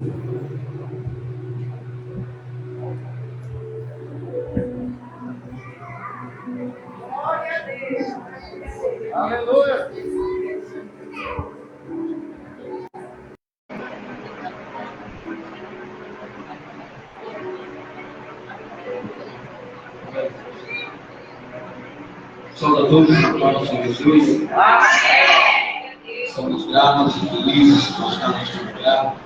Aleluia. Saúde a todos, na paz do Senhor Jesus. Somos gratos e felizes por estar neste lugar.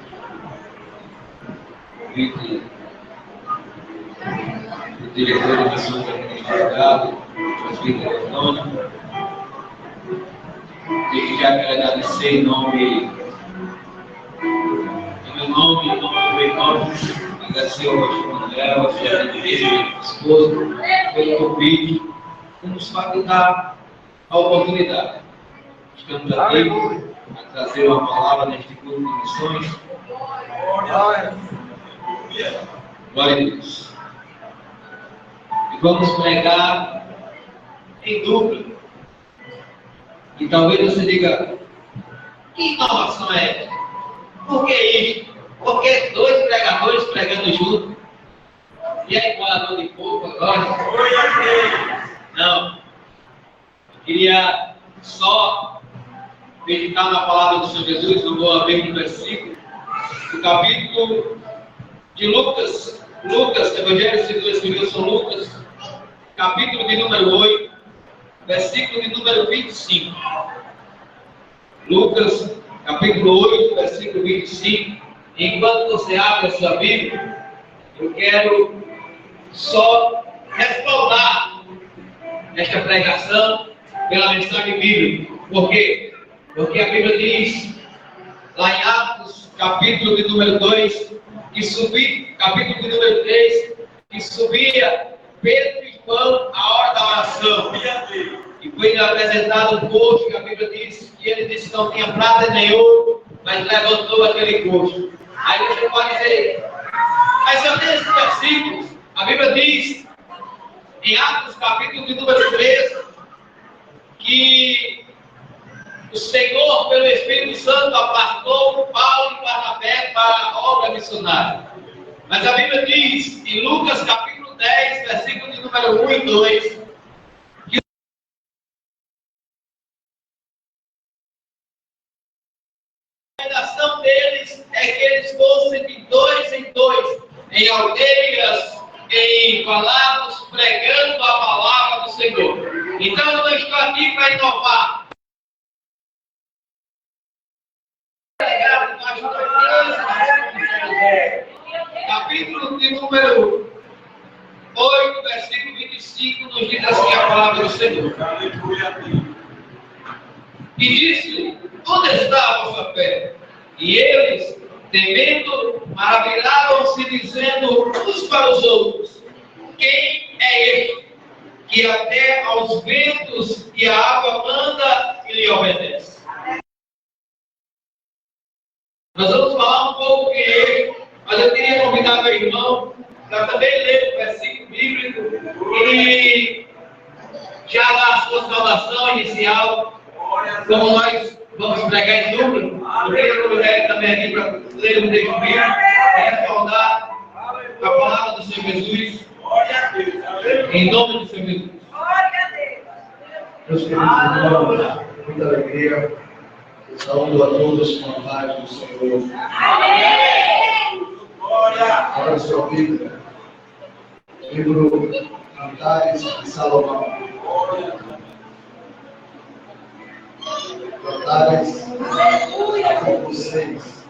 Convite do diretor de missões da Ministério, presbítero Antônio. Desde já quero agradecer em meu nome, em nome do meu irmão, agradecer ao pastor André, ao filho dele, minha esposa, pelo convite, por nos dar a oportunidade. Estamos aqui para trazer uma palavra neste culto de missões. Glória a Deus. E vamos pregar em dupla. E talvez você diga, que inovação é essa? Por que isso? Por que dois pregadores pregando juntos? E aí, coador de fogo agora? Não. Eu queria só meditar na palavra do Senhor Jesus, eu vou abrir no versículo, do capítulo de Lucas, Evangelho segundo escreveu São Lucas, capítulo de número 8, versículo de número 25. Lucas, capítulo 8, versículo 25. Enquanto você abre a sua Bíblia, eu quero só respaldar esta pregação pela mensagem bíblica. Por quê? Porque a Bíblia diz, lá em Atos, capítulo de número 2, que subia, capítulo de número 3, que subia Pedro e João à hora da oração. E foi apresentado um coxo, que a Bíblia diz que ele disse que não tinha prata nem ouro, mas levantou aquele coxo. Aí você pode dizer, mas eu tenho esses versículos. A Bíblia diz, em Atos, capítulo de número 3, que o Senhor, pelo Espírito Santo, apartou Paulo e Barnabé para a obra missionária. Mas a Bíblia diz, em Lucas capítulo 10, versículo de número 1 e 2, que a recomendação deles é que eles fossem de dois em dois, em aldeias, em palavras, pregando a palavra do Senhor. Então eu não estou aqui para inovar. Capítulo de número 8, versículo 25, nos diz assim a palavra do Senhor. E disse, onde está a vossa fé? E eles, temendo, maravilharam-se, dizendo uns para os outros, quem é este, que até aos ventos e à água manda e lhe obedece? Nós vamos falar um pouco quem é ele, mas eu queria convidar meu irmão para também ler o versículo bíblico e já dar a sua saudação inicial, como nós vamos pregar em número. Eu queria convidar ele também aqui para ler o texto bíblico, para respaldar a palavra do Senhor Jesus, em nome do Senhor Jesus. Meus queridos irmãos, muita alegria. Saúdo a todos com a paz do Senhor. Amém! Abra sua Bíblia. Livro Cantares de Salomão. Cantares, capítulo 6.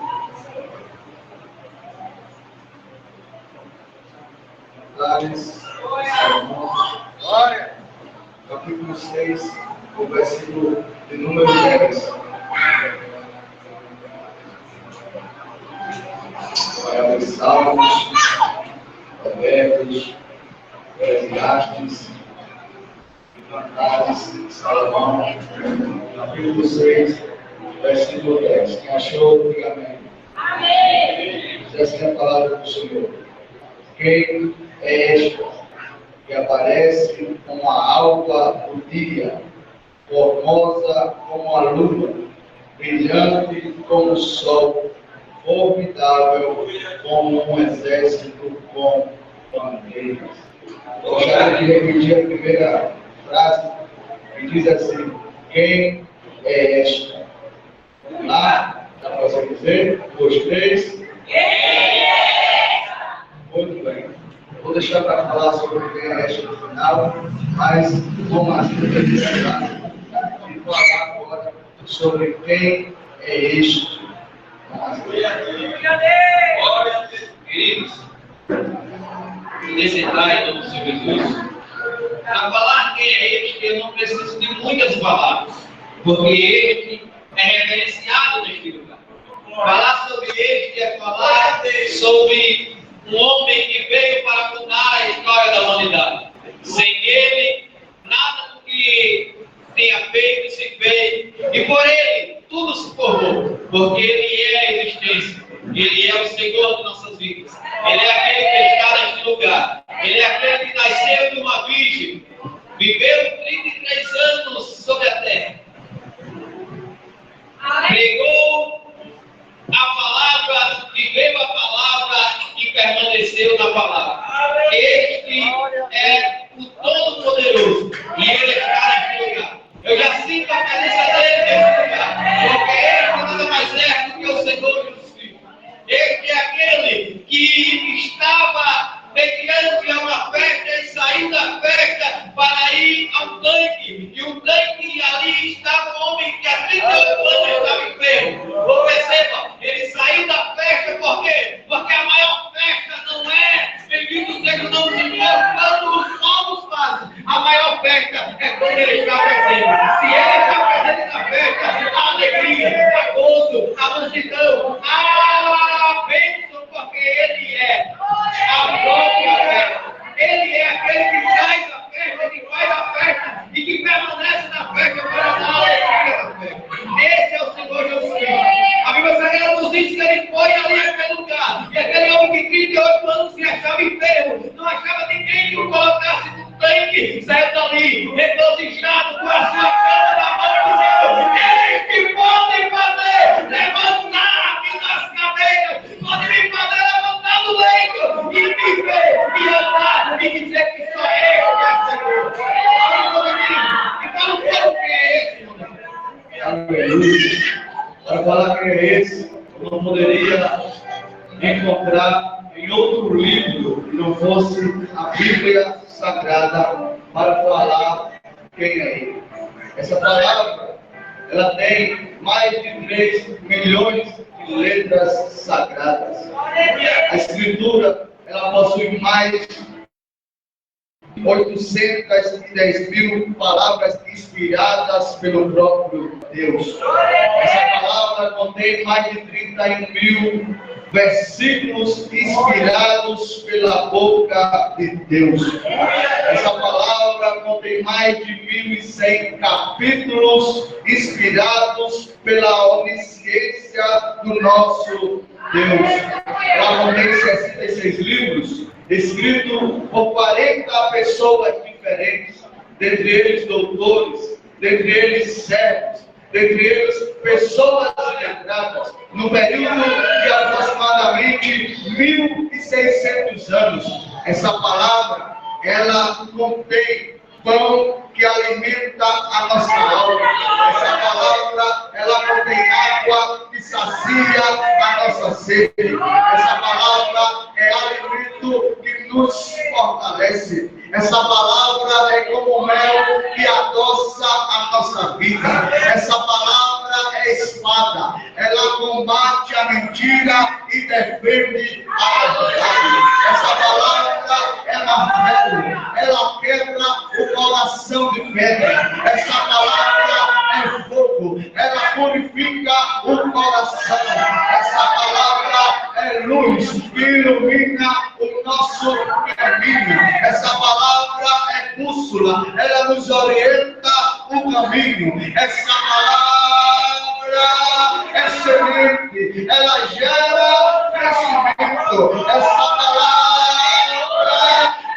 Cantares de Salomão. Capítulo 6, o versículo de número 10. Salmos, Provérbios, Eclesiastes, Cantares de Salomão, capítulo 6, versículo 10. Quem achou, diga amém. Amém. Essa é a palavra do Senhor. Quem é este que aparece como a alva do dia, formosa como a lua, brilhante como o sol, formidável como um exército com bandeiras. Gostaria de repetir a primeira frase, que diz assim: quem é esta? Lá, dá para você dizer? 1, 2, 3. Quem é esta? Muito bem. Eu vou deixar para falar sobre quem é esta no final, mas vamos lá, e falar agora sobre quem é este. Queridos, nesse detalhe do Senhor Jesus, para falar quem é este, eu não preciso de muitas palavras, porque este é reverenciado neste lugar. Falar sobre este é falar sobre um homem que veio para mudar a história da humanidade. Sem ele, nada do que tenha feito se fez, e por ele tudo se formou, porque ele é a existência, ele é o Senhor de nossas vidas, ele é aquele que está neste lugar, ele é aquele que nasceu de uma virgem, viveu 33 anos sobre a terra, pregou a palavra, viveu a palavra e permaneceu na palavra. Este é o Todo-Poderoso e ele está neste lugar. Eu já sinto a presença dele neste lugar, porque ele nada mais é do que o Senhor Jesus Cristo. Este é aquele que estava mediante a uma festa e saiu da festa para ir ao tanque. E o tanque ali estava um homem que há 38 anos estava enfermo. Perceba, ele saiu da festa por quê? Porque a maior festa não é bendito seja o nome do Senhor, quando os povos fazem. A maior festa é quando ele está presente. Se ele está presente na festa, a alegria, a gozo, a mansidão, a bênção, porque ele é a própria festa. Ele é aquele que sai da festa, que vai da festa e que permanece na festa para dar a alegria da festa. Esse é o Senhor Jesus Cristo. A Bíblia Sagrada nos diz que ele foi ali naquele lugar. E aquele homem que 38 anos se achava enfermo, não achava ninguém que o colocasse no tanque, saiu dali, regozijado com a sua cama na mão de Deus. Eles que podem fazer, levantar das cadeiras, podem me fazer levantar do leito e me ver, e andar, e dizer que só eu que é Senhor. Então, o que é esse, meu Deus? Aleluia. Para falar quem é esse, eu não poderia encontrar em outro livro que não fosse a Bíblia Sagrada para falar quem é ele. Essa palavra, ela tem mais de 3 milhões de letras sagradas. A Escritura, ela possui mais de 810 mil palavras inspiradas pelo próprio Deus. Essa palavra contém mais de 31 mil versículos inspirados pela boca de Deus. Essa palavra contém mais de 1.100 capítulos inspirados pela onisciência do nosso Deus. Ela contém 66 livros escritos por 40 pessoas diferentes, dentre eles doutores, dentre eles servos, dentre eles pessoas letradas, no período de aproximadamente 1.600 anos. Essa palavra, ela contém pão que alimenta a nossa alma. Essa palavra, ela contém água que sacia a nossa sede. Essa palavra é alimento que nos fortalece. Essa palavra é como mel que adoça a nossa vida. Essa palavra é espada. Ela combate a mentira e defende a verdade. Essa palavra é martelo. Ela quebra o coração de pedra. Essa palavra é fogo. Ela purifica o coração. Essa palavra é luz que ilumina o nosso caminho. Essa palavra é bússola. Ela nos orienta o caminho. Essa palavra é semente. Ela gera crescimento. Essa palavra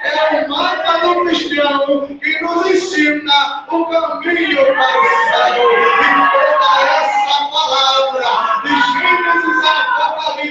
é o mapa do cristão que nos ensina o caminho para o céu. E toda essa palavra de Gênesis a Apocalipse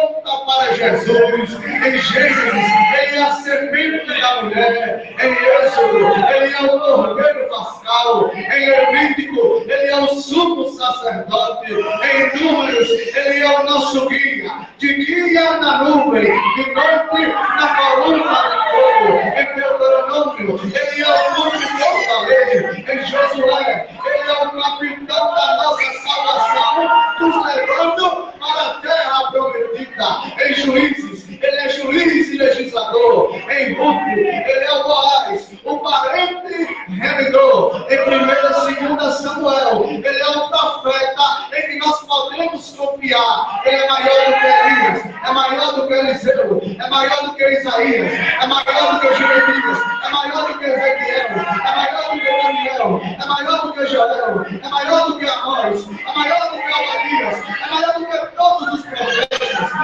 aponta para Jesus. Em Gênesis, ele é a semente da mulher. Em Êxodo, ele é o cordeiro pascal. Em Levítico, ele é o sumo sacerdote. Em Números, ele é o nosso guia. De dia na nuvem, de noite na coluna de fogo. Em Deuteronômio, ele é o cumpridor da lei. Em Josué, ele é o capitão da nossa salvação, nos levando para a terra prometida. Em Juízes, ele é juiz e legislador. Em Ruth, ele é o Boaz, o parente remidor. Em 1ª e 2ª Samuel, ele é o profeta em que nós podemos confiar. Ele é maior do que Elias, é maior do que Eliseu, é maior do que Isaías, é maior do que Jeremias, é maior do que Ezequiel, é maior do que Daniel, é maior do que Joel, é maior do que Amós, é maior do que Obadias, é maior do que todos os profetas.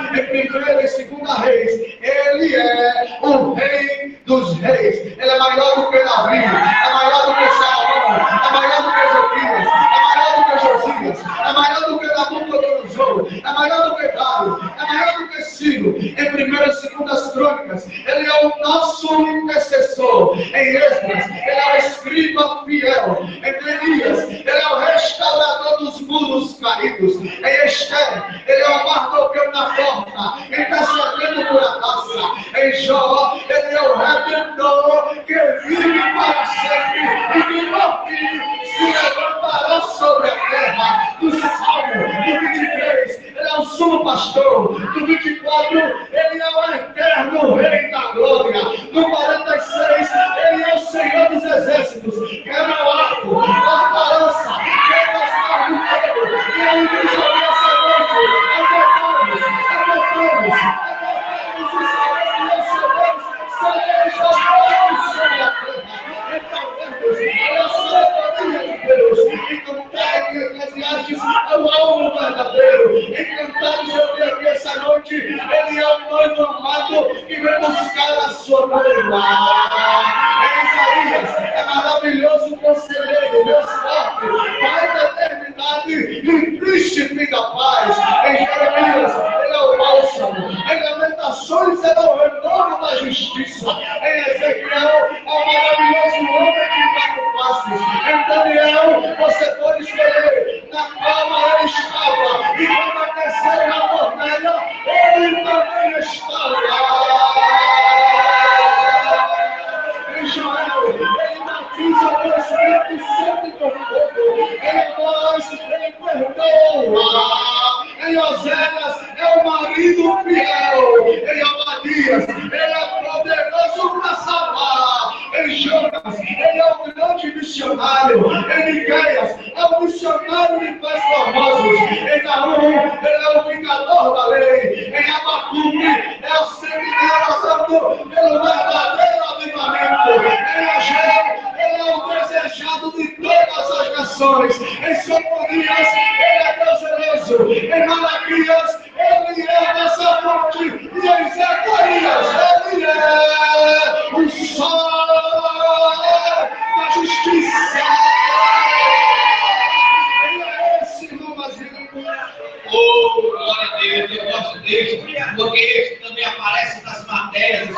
Em 1ª e 2ª Reis, ele é o rei dos reis. Ele é maior do que Davi, é maior do que Salomão, é maior do que Ezequias, é maior do que Josias, é maior do que Nabucodonosor, é maior do que Dário, é maior do que Ciro. Em 1ª e 2ª Crônicas, ele é o nosso intercessor. Em Esdras, ele é o escriba fiel. Em Neemias, ele é o restaurador dos muros caídos. Em Esther, ele é o Mardoqueu na porta, intercedendo por a taça. Em Jó, ele é o redentor que vive para sempre e que no fim se levantará sobre a terra. Do Salmo, do 23, ele é o sumo pastor. Do 24, ele é o eterno rei da glória. Do 46, ele é o Senhor dos exércitos. Quebra o arco, corta a lança, quebra as carnes, e ele diz sobre essa noite: adoramos os salvadores, sereis adorados sobre a terra. Então, é a sabedoria de Deus. E cantar em Eclesiastes é o alvo verdadeiro. E cantar eu vi aqui essa noite, ele é o noivo amado que vem buscar a sua noiva. Em Isaías, é maravilhoso conselheiro, Deus forte, Pai da eternidade e príncipe da paz. Em Jeremias, ele é o bálsamo. Em Lamentações, ele é o retorno da justiça. Em Ezequiel, é o maravilhoso homem de quatro faces. Em Daniel, você pode escolher na cama ele estava, e quando aqueceu na fornalha, ele também estava. Em Joel, ele batiza o Espírito Santo e com fogo. Em nós, ele perdoa. Em Oséias, é o marido fiel. Em Obadias, ele é poderoso para salvar. Em Jonas, ele é o grande missionário. Em Miqueias, é o missionário de pés formosos. Em Naum, ele é o vingador da lei. Em Abacuque, é o sentinela santo pelo verdadeiro avivamento. Em Ageu, ele é o desejado de todas as nações. Em Sofonias, ele é Deus. Em Malaquias, ele é a nossa fonte. E em Zacarias, ele é o sol da justiça. Ele é esse, irmão Basílio. Oh, glória a Deus, eu gosto deste, porque este também aparece nas matérias.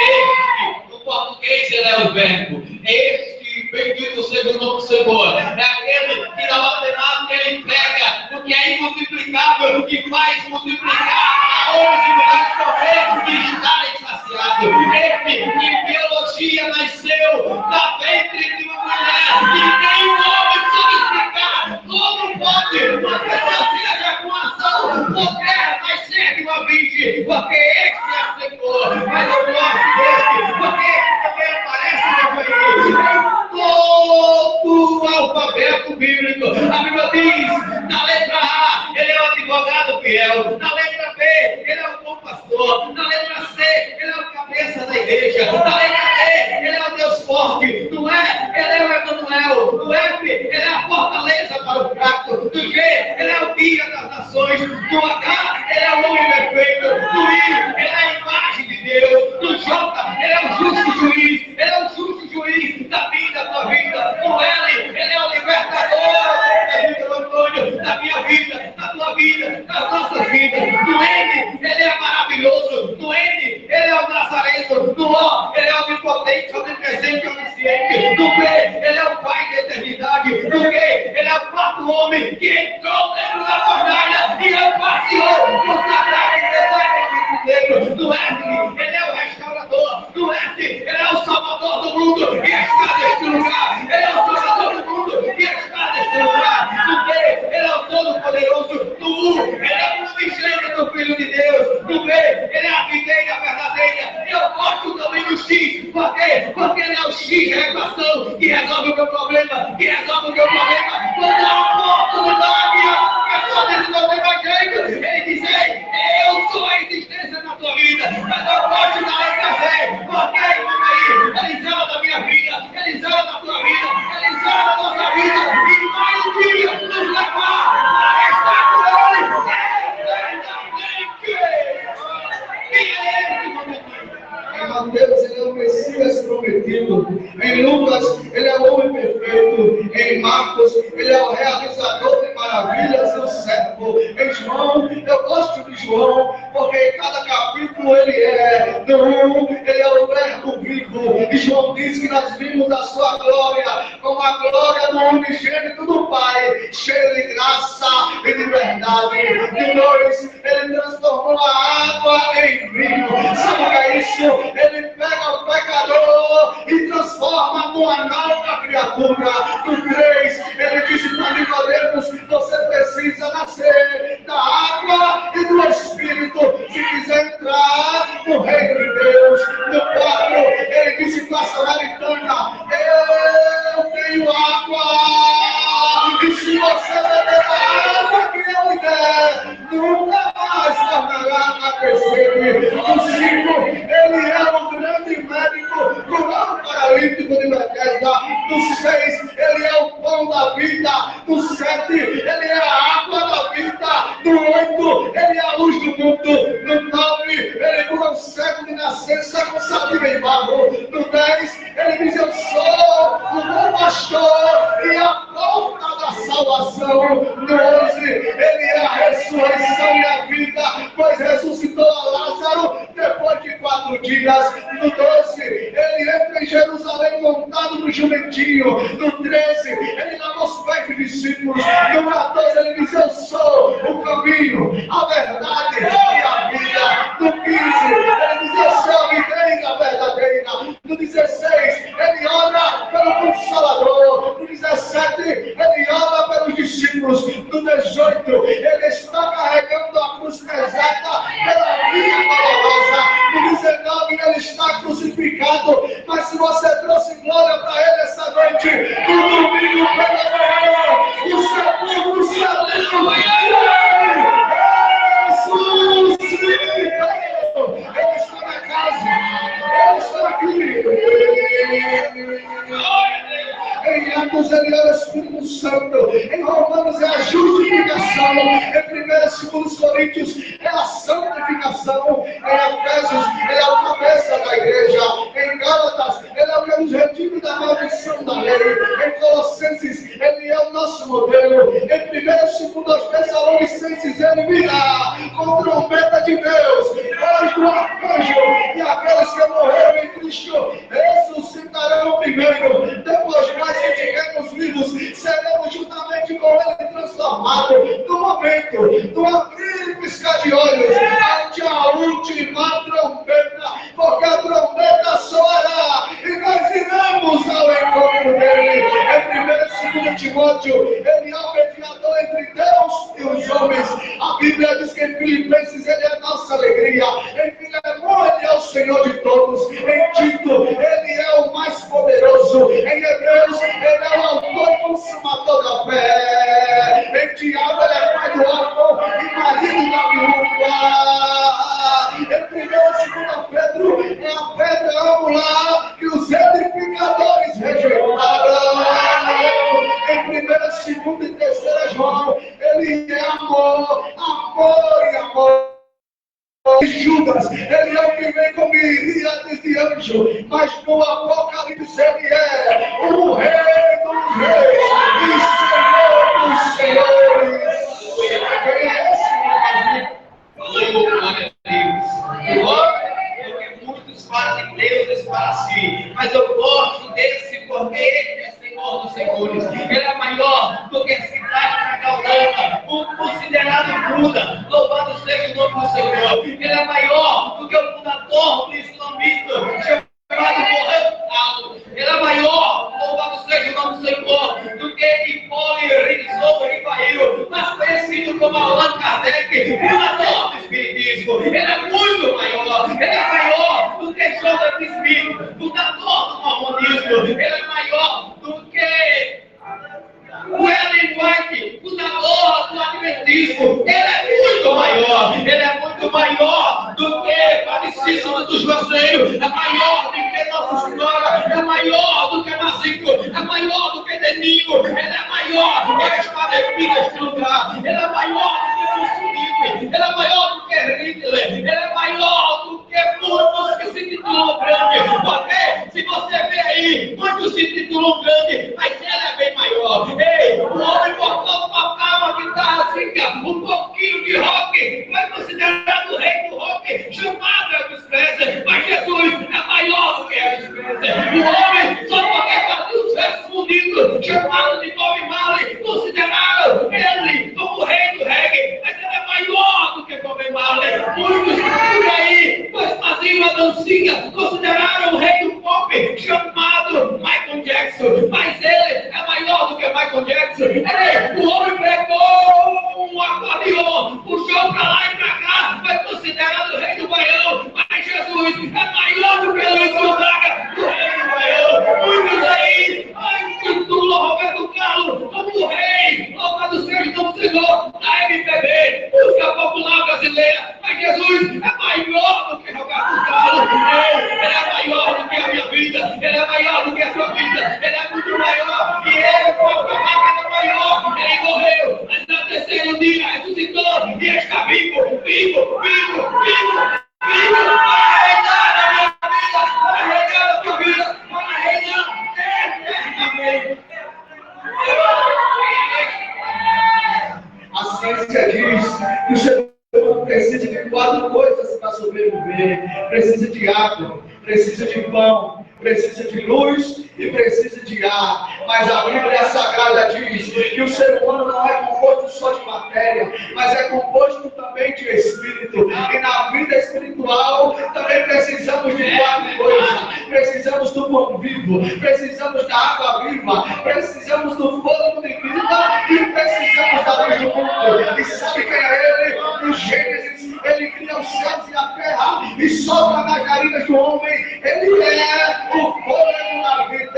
Este, no português, ele é o verbo. Este, bendito seja o nome do Senhor. É aquele que na ordenado que ele pega, o que é imultiplicável, que faz multiplicar a hoje lugares corretos que está insaciado. Este, que biologia nasceu da ventre de uma mulher, e nem o homem pode explicar como pode acontecer a ejaculação, qualquer nascer de uma virgem, porque este é o Senhor. Mas eu gosto deste, porque este também aparece no Evangelho. Todo o alfabeto bíblico. A Bíblia diz, na letra A, ele é o advogado fiel. Na letra B, ele é o bom pastor. Na letra C, ele é o cabeça da igreja. Na letra D, ele é o Deus forte. No E, ele é o Emanuel. No F, ele é a fortaleza para o fraco. No G, ele é o guia das nações. No H, ele é o homem perfeito. No I, ele é a imagem de Deus. No J, ele é o justo juiz. Ele é o justo juiz da vida, da tua vida. No L, ele é o libertador da vida do Antônio, da minha vida, da tua vida, da nossa vida. No M, do Filho de Deus, do B, ele é a videira verdadeira. Eu gosto também do X, por quê? Porque ele é o X de equação que resolve o meu problema, que resolve o meu problema. Quando há uma oportunidade, a pessoa dentro do meu evangelho, ele diz: ei, eu sou a existência na tua vida, mas eu gosto da letra Z, porque ele zela da minha vida, ele zela da tua vida, ele zela da nossa vida, e vai um dia nos levar a estar com ele. Em Mateus, ele é o Messias prometido. Em Lucas, ele é o homem perfeito. Em Marcos, ele é o realizador de maravilhas e o servo. Em João, eu gosto de João, porque em cada capítulo ele é. No 1, ele é o verbo vivo. E João diz que nós vimos a sua glória, como a glória do unigênito do Pai, cheio de graça e de verdade. E 2, ele transformou a água em vinho. Sabe o que é isso? Ele pega o pecador e transforma numa nova criatura. No 3, ele disse para Nicodemos: você precisa nascer da água e do Espírito se quiser entrar no reino de Deus. No 4, ele disse para a samaritana: eu tenho água, e se você beber a água que eu der, nunca mais tornará a crescer. No 5, ele é um grande médico, curou o paralítico de Bethesda. No 6, ele é o pão da vida. No 7, ele é a água da vida. No 8, ele é a luz do mundo. No 9, ele cura o cego de nascença com saúde em barro. No 10, ele diz: eu sou o bom pastor e a porta da salvação. No 11, ele é a ressurreição e a vida, pois ressuscitou a Lázaro depois de 4 dias. No 12, ele entra em Jerusalém montado no jumentinho. No 13, ele lava os pés dos discípulos. No 14, ele diz: eu sou o caminho, a verdade e a vida. No 15, ele diz: eu sou a videira verdadeira. No 16, ele ora pelo Consolador. No 17, ele ora pelos discípulos. No 18, ele está carregando a cruz pesada pela vida dolorosa. No 19, ele está crucificado. Mas se você trouxe glória para ele essa noite, no domingo pela manhã, o seu povo sabe ressuscitou. Ele está na casa, ele está aqui. Em Atos ele é o Espírito Santo. Em Romanos é a justificação. Em 1 e 2 Coríntios é a santificação. Em Efésios ele é a cabeça da igreja. Em Gálatas ele é o que nos redime da maldição da lei. Em Colossenses ele é o nosso modelo. Em 1 e 2 Tessalonicenses ele virá com a trombeta de Deus, voz do arcanjo, e aqueles que morreram em Cristo ressuscitarão primeiro. Depois nós que estivermos vivos, seremos juntamente com ele transformados. No momento do abrir e piscar de olhos, ante a última trombeta, porque a trombeta soará e nós iremos ao encontro dele. Em 1 e 2 Timóteo, ele é o mediador entre Deus e os homens. A Bíblia diz que em Filipenses ele é a nossa alegria. Em Filemão ele é o Senhor de todos. Em Tito ele é o mais poderoso. Em Hebreus ele é o autor e consumador da fé. Em Tiago ele é pai do órfão e marido da viúva. Em 1 e 2 Pedro é a pedra angular que os edificadores rejeitaram. Em 1, 2 e 3 João ele é amor, amor e amor. Judas, ele é o que vem com miríades de anjo, mas no Apocalipse ele é o Rei dos Reis e Senhor dos Senhores. Quem é esse? Glória a Deus. Porque muitos fazem deuses para si, mas eu gosto desse porque ele é Senhor dos Senhores. Ele é maior do que a cidade da Caldeira, o considerado Buda. Louvado seja o nome do Senhor. Ele é maior do que o fundador do islamismo, chamado Mohammed. Ele é maior, louvado seja o nome do Senhor, do que Hipólito, Rizou, Ribaíro, mas conhecido como Allan Kardec, fundador do Espírito. magnetismo. Ele é muito maior. Ele é maior do que João Smith, do dador do mormonismo. Ele é maior do que o Ellen White, o dador do adventismo. Ele é muito maior. Ele é muito maior do que Padre Cícero dos Juazeiros. É maior do que Nossa Senhora. É maior do que Mazico. É maior do que Deninho. Ele é maior. Ele está aqui neste lugar. Ele é maior do que Mussolini. Ele é maior do que Hitler. Ele é maior do que muitos que se titulam grande. Porque se você vê aí, muitos se titulam grande, mas ele é bem maior. Ei, o homem botou uma guitarra assim, um pouquinho de rock, foi considerado o rei do rock, chamado Elvis Presley, mas Jesus é maior do que Elvis Presley. O homem, só porque fazia os versos bonitos, chamado de Bob Marley, consideraram ele como o rei do reggae, mas ele é maior do que Bob Marley. Muitos por aí, pois faziam uma dancinha, consideraram o rei do pop, chamado Michael Jackson, mas ele é maior do que Michael Jackson. Ei, o homem pegou um acordeon, puxou pra lá e pra cá, foi considerado o rei do baião, mas Jesus é maior do que Luiz Gonzaga, o rei do baião. Muitos aí, titulam Roberto Carlos como o rei, louvado seja o Senhor, da MPB, música popular brasileira, mas Jesus é maior do que Roberto Carlos. Ele é maior do que a minha vida, ele é maior do que a sua vida, ele é muito maior, e ele foi proclamado que ele é maior. Ele morreu, mas no terceiro dia ressuscitou e está vivo, vivo, vivo, vivo, vivo, para reinar na minha vida, para reinar na tua vida, para reinar eternamente. A ciência diz que o ser humano precisa de 4 coisas para sobreviver: precisa de água, precisa de pão, precisa de luz e precisa de ar. Mas a Bíblia Sagrada diz que o ser humano não é composto só de matéria, mas é composto também de espírito. E na vida espiritual também precisamos de 4 coisas: precisamos do pão vivo, precisamos da água viva, precisamos do fogo de vida e precisamos da luz do mundo. E sabe quem é ele? No Gênesis, ele cria os céus e a terra e sopra nas narinas do homem. Ele é o fôlego da vida.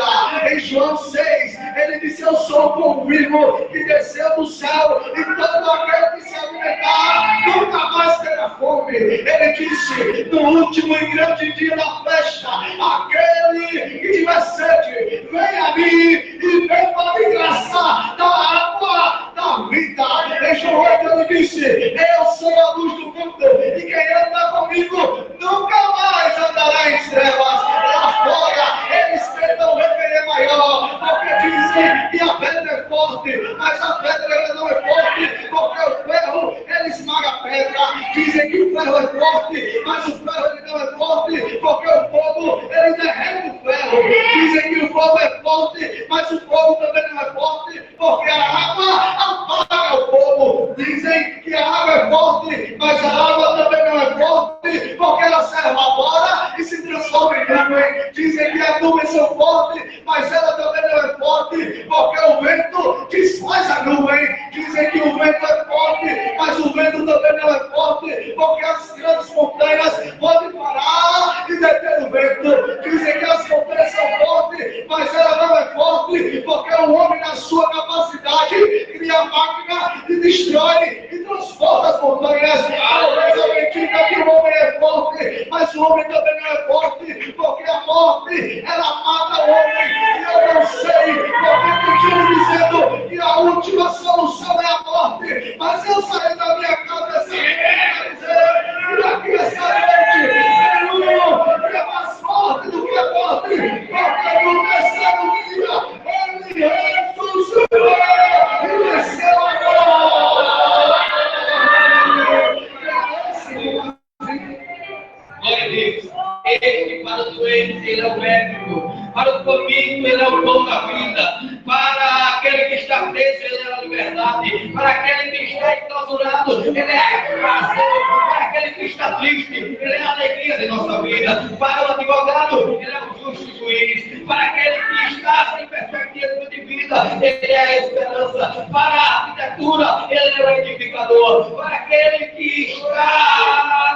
Em João 6, ele disse: eu sou o pão vivo que desceu do céu, e todo aquele que se alimentar nunca mais terá fome. Ele disse no último e grande dia da festa: aquele que tiver sede, venha a mim e beba de graça da água da vida. Em João 8 ele disse: eu sou a luz do mundo, e quem anda comigo nunca mais andará em trevas. Lá fora eles tentam referir maior, porque dizem que a pedra é forte, mas a pedra ela não é forte, porque o ferro ele esmaga a pedra. Dizem que o ferro é forte, mas o ferro ele não é forte, porque o fogo ele derrete o ferro. Dizem que o fogo é forte, mas o fogo também não é forte, porque a água apaga o fogo. Dizem que a água é forte, mas a água também não é forte, porque ela se evapora e se transforma em nuvem. Dizem que as nuvens são fortes, mas ela também não é forte, porque o vento desfaz a nuvem. Dizem que o vento é forte, mas o vento também não é forte, porque as grandes montanhas podem parar e deter o vento. Dizem que as montanhas são fortes, mas ela não é forte, porque o homem, na sua capacidade, cria a máquina e destrói e transporta as montanhas. Talvez alguém diga que o homem é forte, mas o homem também não é forte, porque a morte, ela mata o homem. E eu não sei porque continua dizendo que a última solução é a morte, mas eu saí da minha casa essa dizer que aqui essa noite, ele é mais forte do que a morte, porque no terceiro dia ele ressuscitou e desceu agora. Glória a Deus. Ele, para o doente, ele é o médico. Para o faminto, ele é o pão da vida. Para aquele que está preso, ele é a liberdade. Para aquele que está enclausurado, ele é a recuperação. Para aquele que está triste, ele é a alegria de nossa vida. Para o advogado, ele é o justo juiz. Para aquele que está sem perspectiva de vida, ele é a esperança. Para a arquitetura, ele é o edificador. Para aquele que está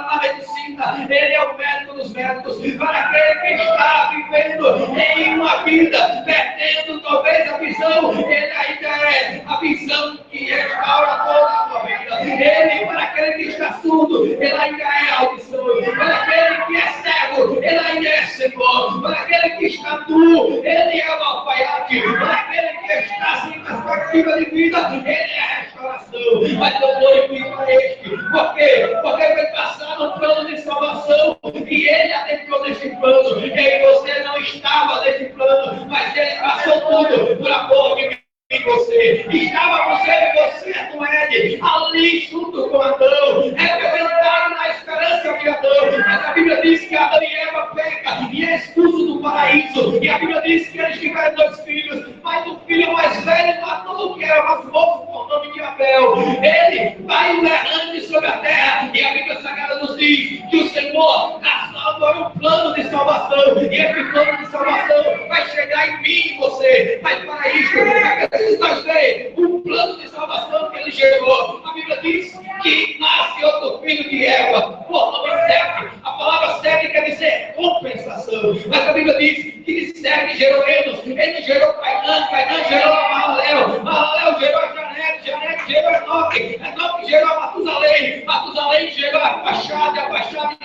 Ele é o médico dos médicos. Para aquele que está vivendo em uma vida, perdendo talvez a visão, ele ainda é a visão que restaura toda a sua vida. Ele, para aquele que está surdo, ele ainda é a audição. Para aquele que é cego, ele ainda é Senhor. Para aquele que está nu, ele é o alfaiate. Para aquele que está sem perspectiva de vida, ele é a restauração. Mas eu glorifico a este. Por quê? Porque foi passar no plano de salvação e ele adentrou neste plano. E você não estava nesse plano, mas ele passou tudo por amor de em você. Estava você e você, com Ed, ali junto com Adão, representado na esperança de Adão. Mas a Bíblia diz que Adão e Eva pecam e é expulso do paraíso. E a Bíblia diz que eles tiveram 2 filhos, mas o filho mais velho matou o que era mais moço por nome de Abel. Ele vai errante sobre a terra e a Bíblia Sagrada nos diz que o Senhor salva um plano de salvação. E esse plano de salvação vai chegar em mim e em você. Mas para isso, nós temos um plano de salvação que ele chegou. A Bíblia diz que nasce outro filho de Eva, por nome Sete. A palavra Sete quer dizer compensação. Mas a Bíblia diz que de Sete gerou Enos, ele gerou Cainã, Cainã gerou Mahalalel, Mahalalel gerou Janete, Janete gerou Enoque, Enoque gerou Matusalém, Matusalém gerou Arfaxade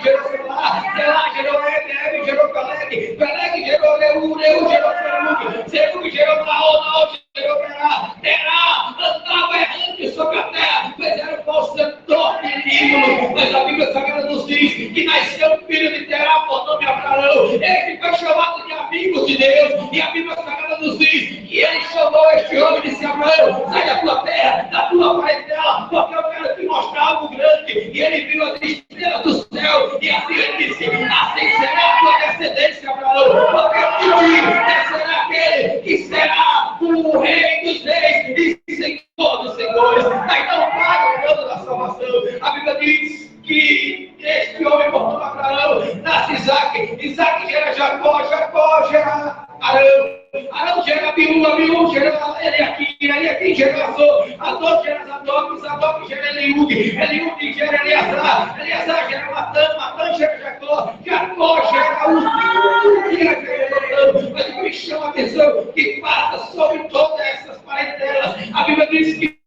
gerou Selá, Selá gerou Ebe gerou Peleg, Peleg gerou Reu, Reu gerou Serug, Serug gerou Naol, Naol gerou Terá, Terá andava errante sobre a terra, mas era o falso setor maligno. Mas a Bíblia Sagrada nos diz que nasceu um filho de Terá por nome Abraão, ele que foi chamado de amigo de Deus, e a Bíblia Sagrada nos diz que ele chamou este homem e disse: Abraão, sai da tua terra, da tua parentela, porque eu quero te mostrar algo grande. E ele viu as estrelas do céu, e assim ele disse: assim será a tua descendência, Abraão, porque eu te descerá aquele que será o rei dos reis e senhor dos senhores. Aí não paga o plano da salvação. A Bíblia diz que este homem por nome Abraão nasce Isaac, Isaac gera Jacó, Jacó gera Arão, Arão gera Abiú, Abiú gera Eliakim, Eliakim gera Azor, Azor gera Zadok, Zadok gera Eliúde, Eliúde gera Eleazar, Eleazar gera Matã, Matã gera Jacó, Jacó gera Uzziel. Mas o que me chama a atenção que passa sobre todas essas parentelas. A Bíblia diz que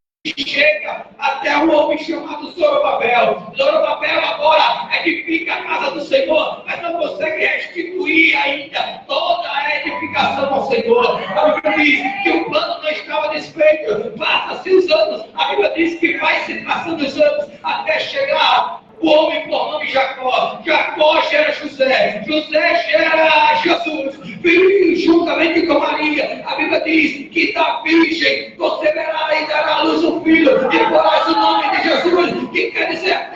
chega até um homem chamado Zorobabel. Zorobabel agora edifica a casa do Senhor, mas não consegue restituir ainda toda a edificação ao Senhor. A Bíblia diz que o plano não estava desfeito. Passa-se os anos. A Bíblia diz que vai se passando os anos até chegar o homem por nome Jacó. Jacó gera José, José gera Jesus, filho juntamente com Maria. A Bíblia diz que da virgem conceberá e dará à luz um filho, e porás o nome de Jesus, que quer dizer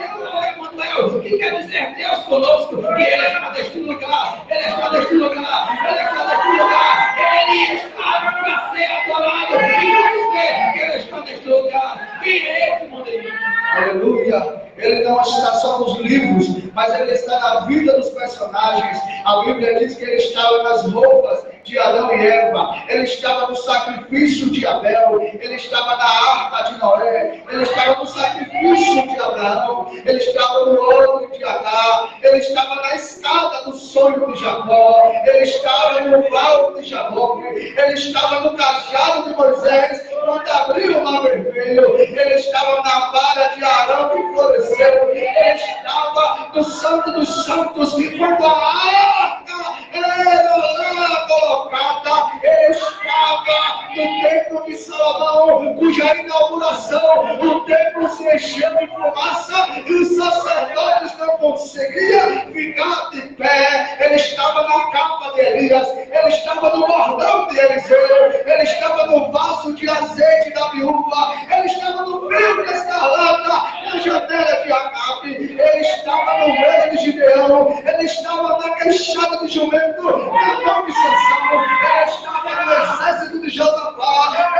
Deus, que quer dizer Deus conosco. E ele está neste lugar, ele está neste lugar, ele está neste lugar, ele está para ser adorado. E não sei que ele está neste lugar. E esse modelo. Aleluia. Ele não está só nos livros, mas ele está na vida dos personagens. A Bíblia diz que ele estava nas roupas de Adão e Eva, ele estava no sacrifício de Abel, ele estava na arca de Noé, ele estava no sacrifício de Abraão, ele estava no ouro de Agar, ele estava na escada do sonho de Jacó, ele estava no val de Jaboque, ele estava no cajado de Moisés, quando abriu o mar vermelho, ele estava na vara de Arão que floresceu, ele estava no santo dos santos, quando a arca era lá colocada, ele estava no templo de Salomão, cuja inauguração o templo se encheu de fumaça e os sacerdotes não conseguiam ficar de pé. Ele estava na capa de Elias, ele estava no bordão de Eliseu, ele estava no vaso de azeite da viúva, ele estava no fio de escarlata na janela de Acabe, ele estava no meio de Gideão, ele estava na queixada de jumento, na mão de Sansão, ele estava no exército de Josafá,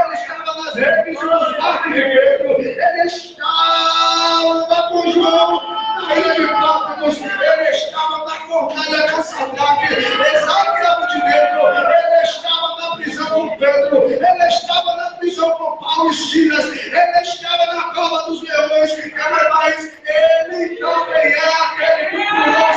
ele estava nas redes dos barcos de Pedro, ele estava com João na ilha de Pátimos, ele estava na fornalha com Sadraque, exaltado de dentro, ele estava na prisão com Pedro, ele estava na prisão com Paulo e Silas, ele estava na cova dos leões, mas ele também é aquele que curou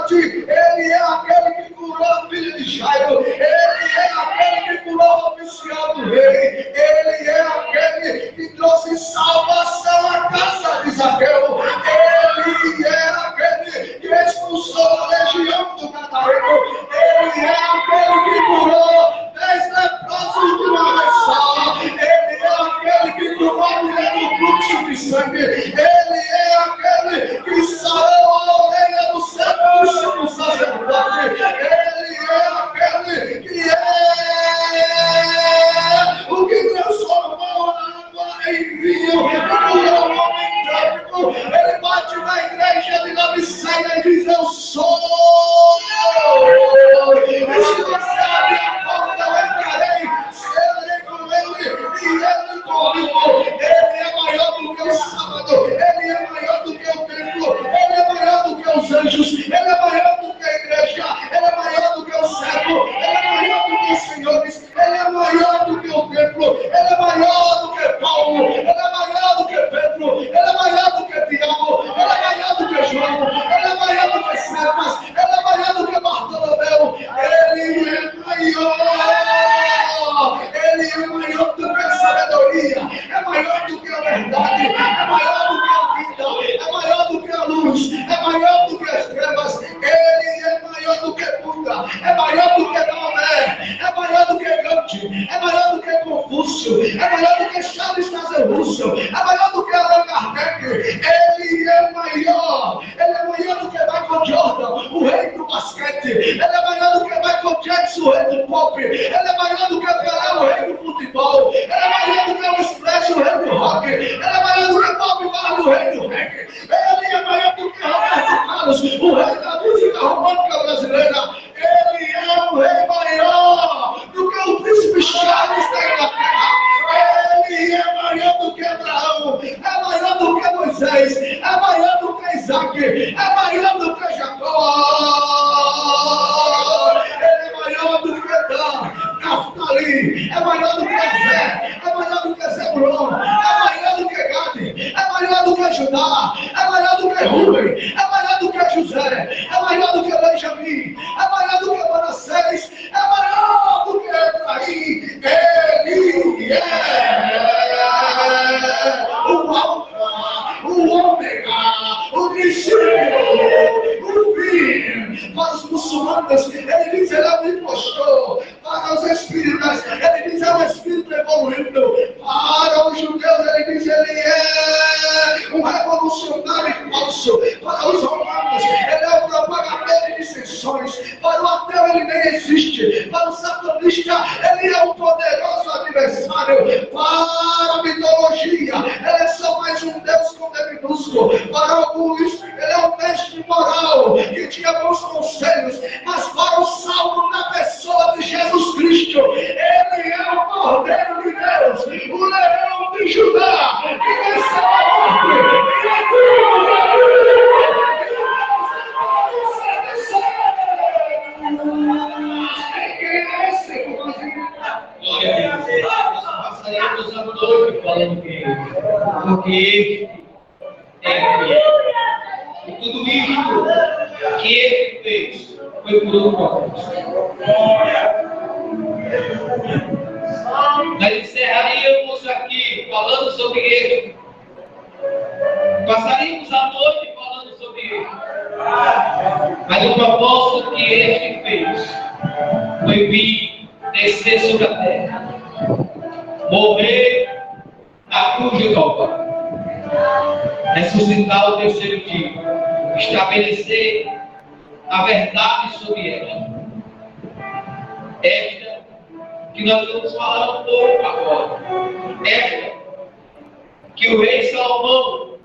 gigante, Ele é aquele que curou a filha de Jairo, Ele é aquele que curou o oficial do rei, Ele é aquele que trouxe salvação à casa de Zaqueu, Ele é aquele que expulsou a legião do Gadareno, Ele é aquele que curou 10 leprosos de uma vez só, Ele é aquele que curou a mulher do fluxo de sangue, Ele é aquele que sarou a orelha do sumo sacerdote, Ele é aquele que é o que transformou a água em vinho, e curou o homem tráfico. Ele bate na igreja de Laodiceia e diz: eu sou. E se você abrir a porta, eu entrarei, serei com ele e ele comigo. Ele é maior do que o sábado, ele é maior do que o templo, ele é maior do que os anjos, ele é maior do que a igreja, ele é maior do que o céu, ele é maior do que os senhores, ele é maior do que o templo, ele é maior do que Paulo, ele é maior do que Pedro, ele é maior do que Tiago, ele é maior do que João, ele é maior do que Cepas, ele é maior do que Bartolomeu, ele é maior, ele é maior do que a sabedoria, é maior do que a verdade, é maior do que a vida, é maior do que a luz, é maior do que as trevas, ele é maior do que Buda, é maior do que Maomé, é maior do que Gandhi, é maior do que Confúcio, é maior do que Charles Taze-Russell, é maior do que Allan Kardec, ele é maior do que Michael Jordan, o rei do basquete, ele é maior do que Michael Jackson, o rei do pop, ele é maior do que Pelé, o rei do futebol, ele é maior do que o Splash, o rei do rock, ele é maior do que Bob Marley, o rei do reggae, ele é maior do que Roberto Carlos, o rei da música romântica brasileira, ele é o rei maior do que o príncipe Charles da Inglaterra, ele é maior do que Abraão, é maior do que Moisés, é maior do que Isaac, é maior do que Jacó, ele é maior do que Dan, Naftali, é maior do que Zé, é maior do que Zebulon, é maior do que Gade, é maior do que Judá, é maior do que Rubem, é maior do que José, é maior do que Benjamim, é maior do que Manassés, é maior do que Efraim, ele é o Alfa, o Ômega, o princípio, o fim. Para os muçulmanos, ele diz: ele é o impostor. Para os espíritas, ele diz: é um espírito evoluído. Para os judeus, ele diz: ele é um revolucionário falso. Para os romanos, ele é um propagador de dissensões. Para o ateu, ele nem existe. Para o satanista, ele é um poderoso adversário. Para a mitologia, ele é só mais um Deus com D minúsculo. Para alguns, ele é um mestre moral que tinha bons conselhos. Mas para o salvo da pessoa de Jesus Cristo, ele é o Cordeiro de Deus, o Leão de Judá, que venceu a Passaremos a noite falando que porque e tudo isso que ele fez foi por um propósito. Nós encerraríamos aqui falando sobre ele. Passaríamos a noite falando sobre ele. Mas o propósito que ele fez foi vir descer sobre a terra, morrer na cruz de Calvário, ressuscitar o terceiro dia, estabelecer a verdade sobre ela. Esta que nós vamos falar um pouco agora. Esta que o rei Salomão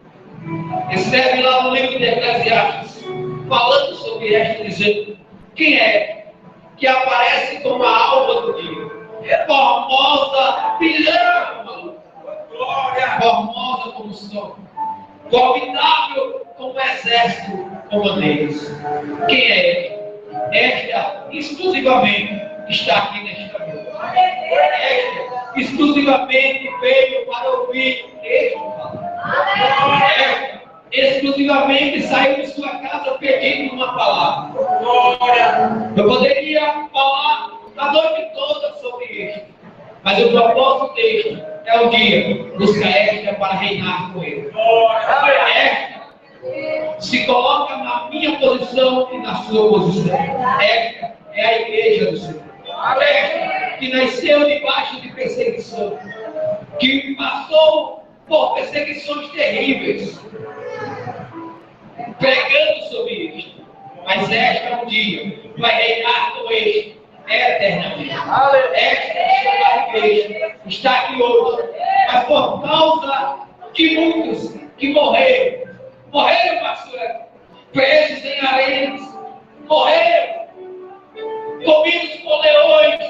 escreve lá no livro de Eclesiastes, falando sobre esta, dizendo: quem é que aparece como a alva do dia, formosa, brilhante como a luz, formosa como o sol, formidável como o exército comandeiros. Quem é ele? Esta exclusivamente está aqui nesta noite. Esta exclusivamente veio para ouvir este falar. Esta exclusivamente saiu de sua casa pedindo uma palavra. Eu poderia falar a noite toda sobre isto, mas o propósito deste é um dia buscar Esta para reinar com ele. Esta se coloca na minha posição e na sua posição. Esta é a igreja do Senhor. Esta que nasceu debaixo de perseguição, que passou por perseguições terríveis, pregando sobre isto. Mas esta um dia vai reinar com este eternamente. Esta é a igreja, está aqui hoje, mas por causa de muitos que morreram, pastor, presos em arenas, morreram, comidos por leões,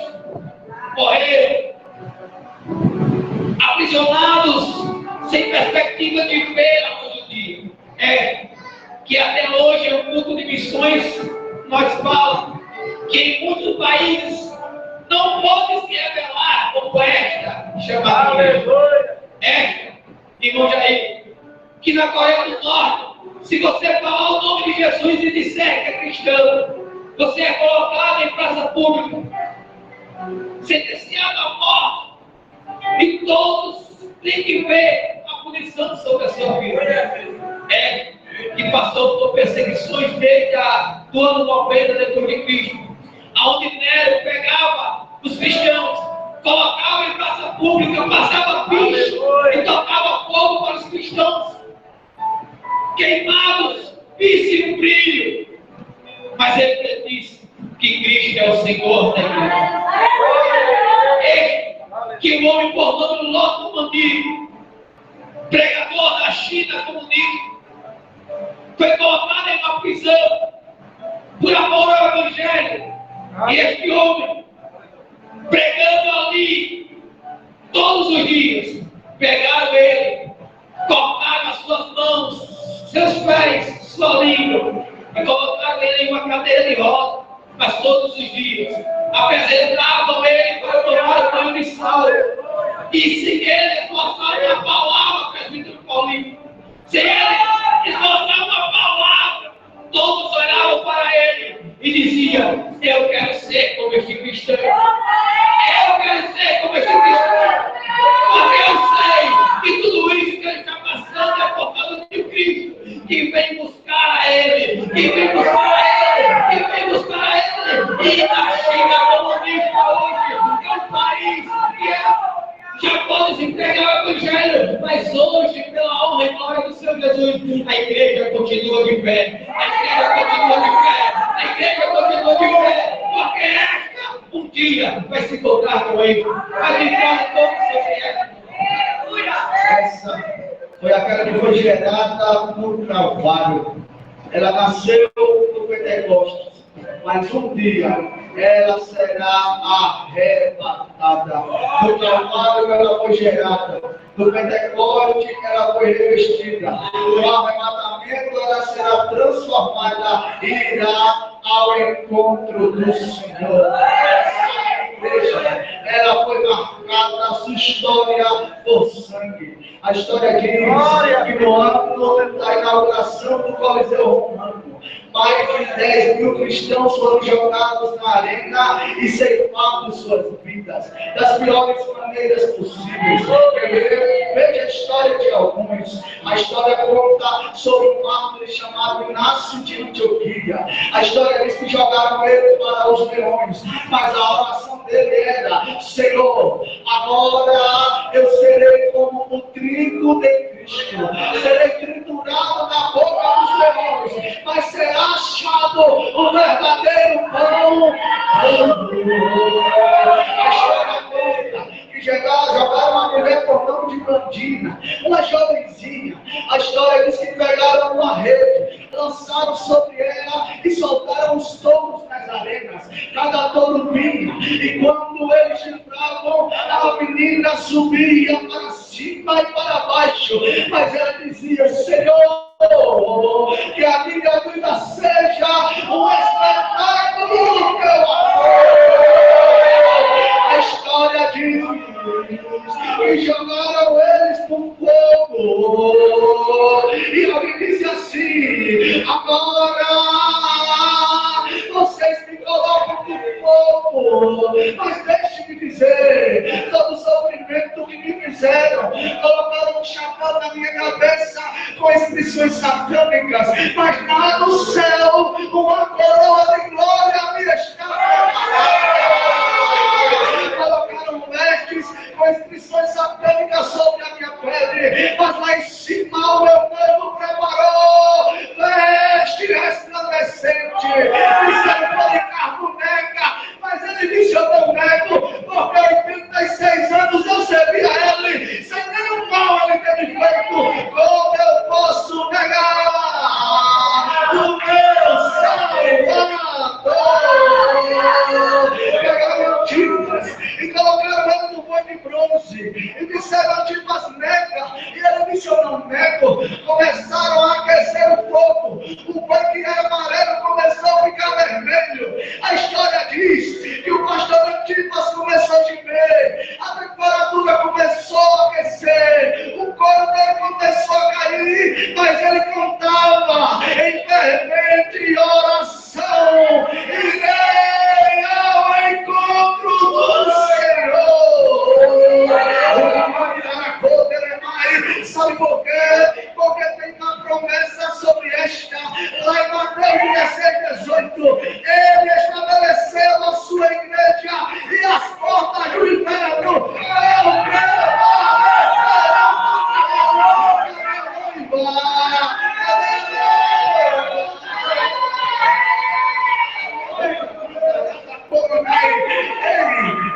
morreram, aprisionados, sem perspectiva de ver a luz do dia. Que até hoje é um culto de missões, nós falamos que em muitos países não pode se revelar como esta chamada igreja. Irmão Jair, que na Coreia do Norte, se você falar o nome de Jesus e disser que é cristão, você é colocado em praça pública, sentenciado à morte, e todos têm que ver a punição sobre a sua vida. Que passou por perseguições desde o ano 90 depois de Cristo, onde Nero pegava os cristãos, colocava em praça pública, passava bicho e tocava fogo para os cristãos, queimados, visse um brilho. Mas ele disse que Cristo é o Senhor da igreja. Que o homem por nome Loto Mandigo, pregador da China comunista, foi colocado em uma prisão por amor ao Evangelho. E este homem, pregando ali todos os dias, pegaram ele, cortaram as suas mãos, seus pés, sua língua, e colocaram ele em uma cadeira de rodas. Mas todos os dias apresentavam ele para tomar o banho de sal. E se ele esforçar uma palavra, presbítero Paulinho, se ele esforçar uma palavra, todos olhavam para ele e diziam: eu quero ser como este cristão. Eu quero ser como este cristão. Porque eu sei que tudo isso que ele está passando é por causa de Cristo, que vem buscar a ele, que vem buscar a ele, que vem buscar a ele. E na China comunista hoje é um país que já pode se entregar o Evangelho, mas hoje, pela honra e glória do Senhor Jesus, a igreja continua de pé, a igreja continua de pé, a igreja continua de pé, porque esta um dia vai se encontrar com ele, vai viver todo o seu viés. Essa foi aquela que foi gerada no Calvário. Ela nasceu no Pentecostes, mas um dia ela será arrebatada. No Calvário ela foi gerada, no Pentecostes ela foi revestida, no arrebatamento ela será transformada e irá ao encontro do Senhor. Ela foi marcada na sua história por sangue. A história diz que no ano da inauguração do Coliseu Romano, mais de 10 mil cristãos foram jogados na arena e ceifados suas vidas das piores maneiras possíveis. Veja a história de alguns. A história conta sobre um mártir chamado Inácio de Antioquia. A história diz que jogaram ele para os leões, mas a oração dele era: Senhor, agora eu serei como o trigo de Cristo, serei triturado na boca dos leões, mas será achado o verdadeiro pão. A história conta que jogaram uma mulher por nome de Blandina, uma jovenzinha. A história diz que pegaram uma rede, lançaram sobre ela e soltaram os touros nas arenas. Cada touro vinha, e quando eles entravam, a menina subia para cima e para baixo, mas ela dizia: Senhor, que a minha vida seja um espetáculo do teu amor. A história diz que jogaram eles no fogo, e alguém disse si. Agora, vocês me colocam como povo, mas deixe-me dizer, todo o sofrimento que me fizeram, colocaram um chapéu na minha cabeça com inscrições satânicas, mas lá no céu, uma coroa de glória me está preparada. Colocaram vestes com inscrições satânicas sobre a minha pele, mas lá em cima o meu povo preparou veste resplandecente. Disseram Policarpo nega, mas ele disse: eu não nego, porque 86 anos eu servi a ele, sem nenhum mal ele teve feito. Como eu posso negar o meu Salvador? Pegaram Antipas e colocaram ele no boi de bronze e disseram: Antipas nega, e ele disse: eu não nego. Começaram a aquecer o fogo, o boi que era amarelo começou a ficar vermelho. A história diz que o pastor Antipas começou a gemer, a temperatura começou a aquecer, o corpo dele começou a cair, mas ele contava em fervente oração: irei ao encontro do Senhor. Sabe por quê? Porque tem uma promessa sobre esta, lá em Mateus 16, 18. Ele estabeleceu a sua igreja e as portas do inferno não prevalecerão.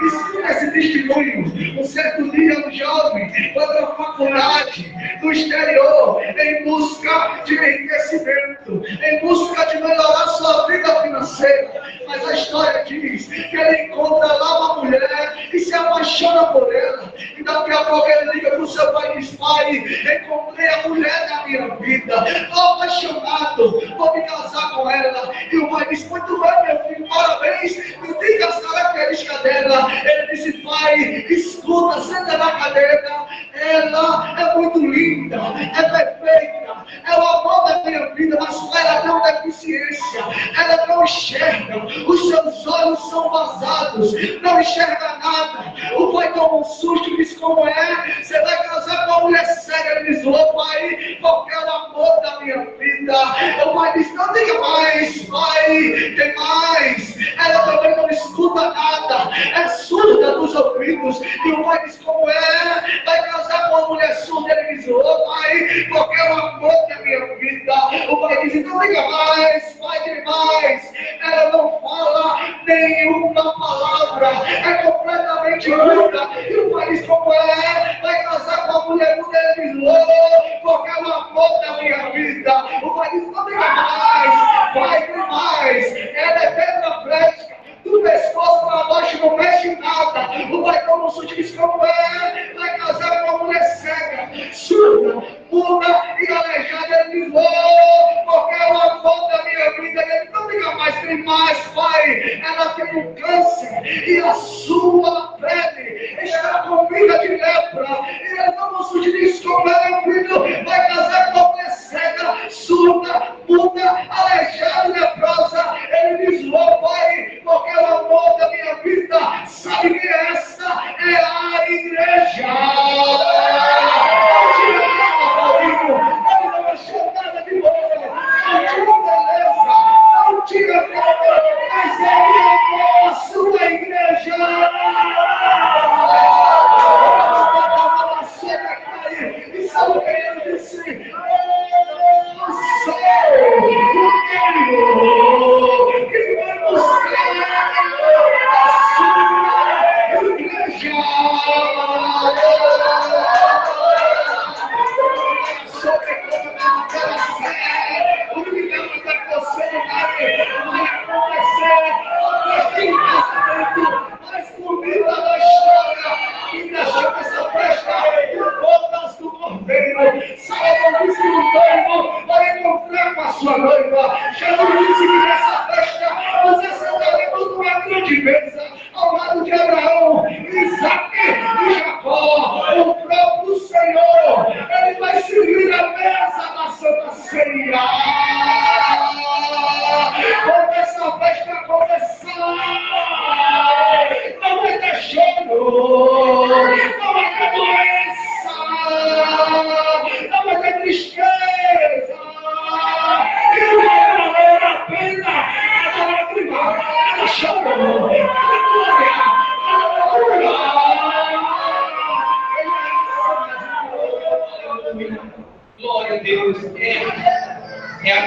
Escuta esse testemunho. Um certo dia, um jovem foi para a faculdade do exterior em busca de enriquecimento, em busca de melhorar sua vida financeira. Mas a história diz que ele encontra lá uma mulher e se apaixona por ela. E daqui a pouco ele liga para o seu pai e diz: pai, encontrei a mulher da minha vida, estou apaixonado, vou me casar com ela. E o pai diz: muito bem, meu filho, parabéns, me diga as características dela. Ele disse: pai, escuta, senta na cadeira, ela é muito linda, é perfeita, é o amor da minha vida, mas ela tem uma deficiência, ela não enxerga, os seus olhos são vazados, não enxerga nada. O pai toma um susto e diz: como é? Você vai casar com uma mulher cega? Ele diz: ô pai, porque é o amor da minha vida. O pai diz: não diga mais, pai, tem mais. Ela também não escuta nada, é surda dos ouvidos. E o pai diz: como é? Vai casar com uma mulher surda? Ele diz: ô pai, porque é o amor da minha vida. O pai diz: não diga mais, pai, tem mais. Ela não fala nenhuma palavra, é completamente muda. E o pai diz: como é? Vai casar com uma mulher muda? Ele diz: ô, porque é o amor da minha vida. O pai diz: não diga mais, pai, tem mais. Ela é tetraplégica, do pescoço para baixo não mexe nada. O pai toma um susto e diz: como é? Vai casar com uma mulher cega, surda, muda e aleijada. Ele diz: oh, porque é o amor da minha vida. Ele não diga mais, tem mais, pai. Ela tem um câncer e a sua pele está comida de lepra. E ele toma um susto e diz: como é, meu filho? Vai casar com uma mulher cega, surda, muda, aleijada e leprosa. Ele diz: oh, pai, porque é o amor da minha vida. Sabe que essa é a igreja. Ele não achou nada de bom, não tinha beleza, não tinha nada, mas ele é a sua igreja. E sabe o que ele disse? Eu sou o filho que vai buscar a sua igreja. O que você vai acontecer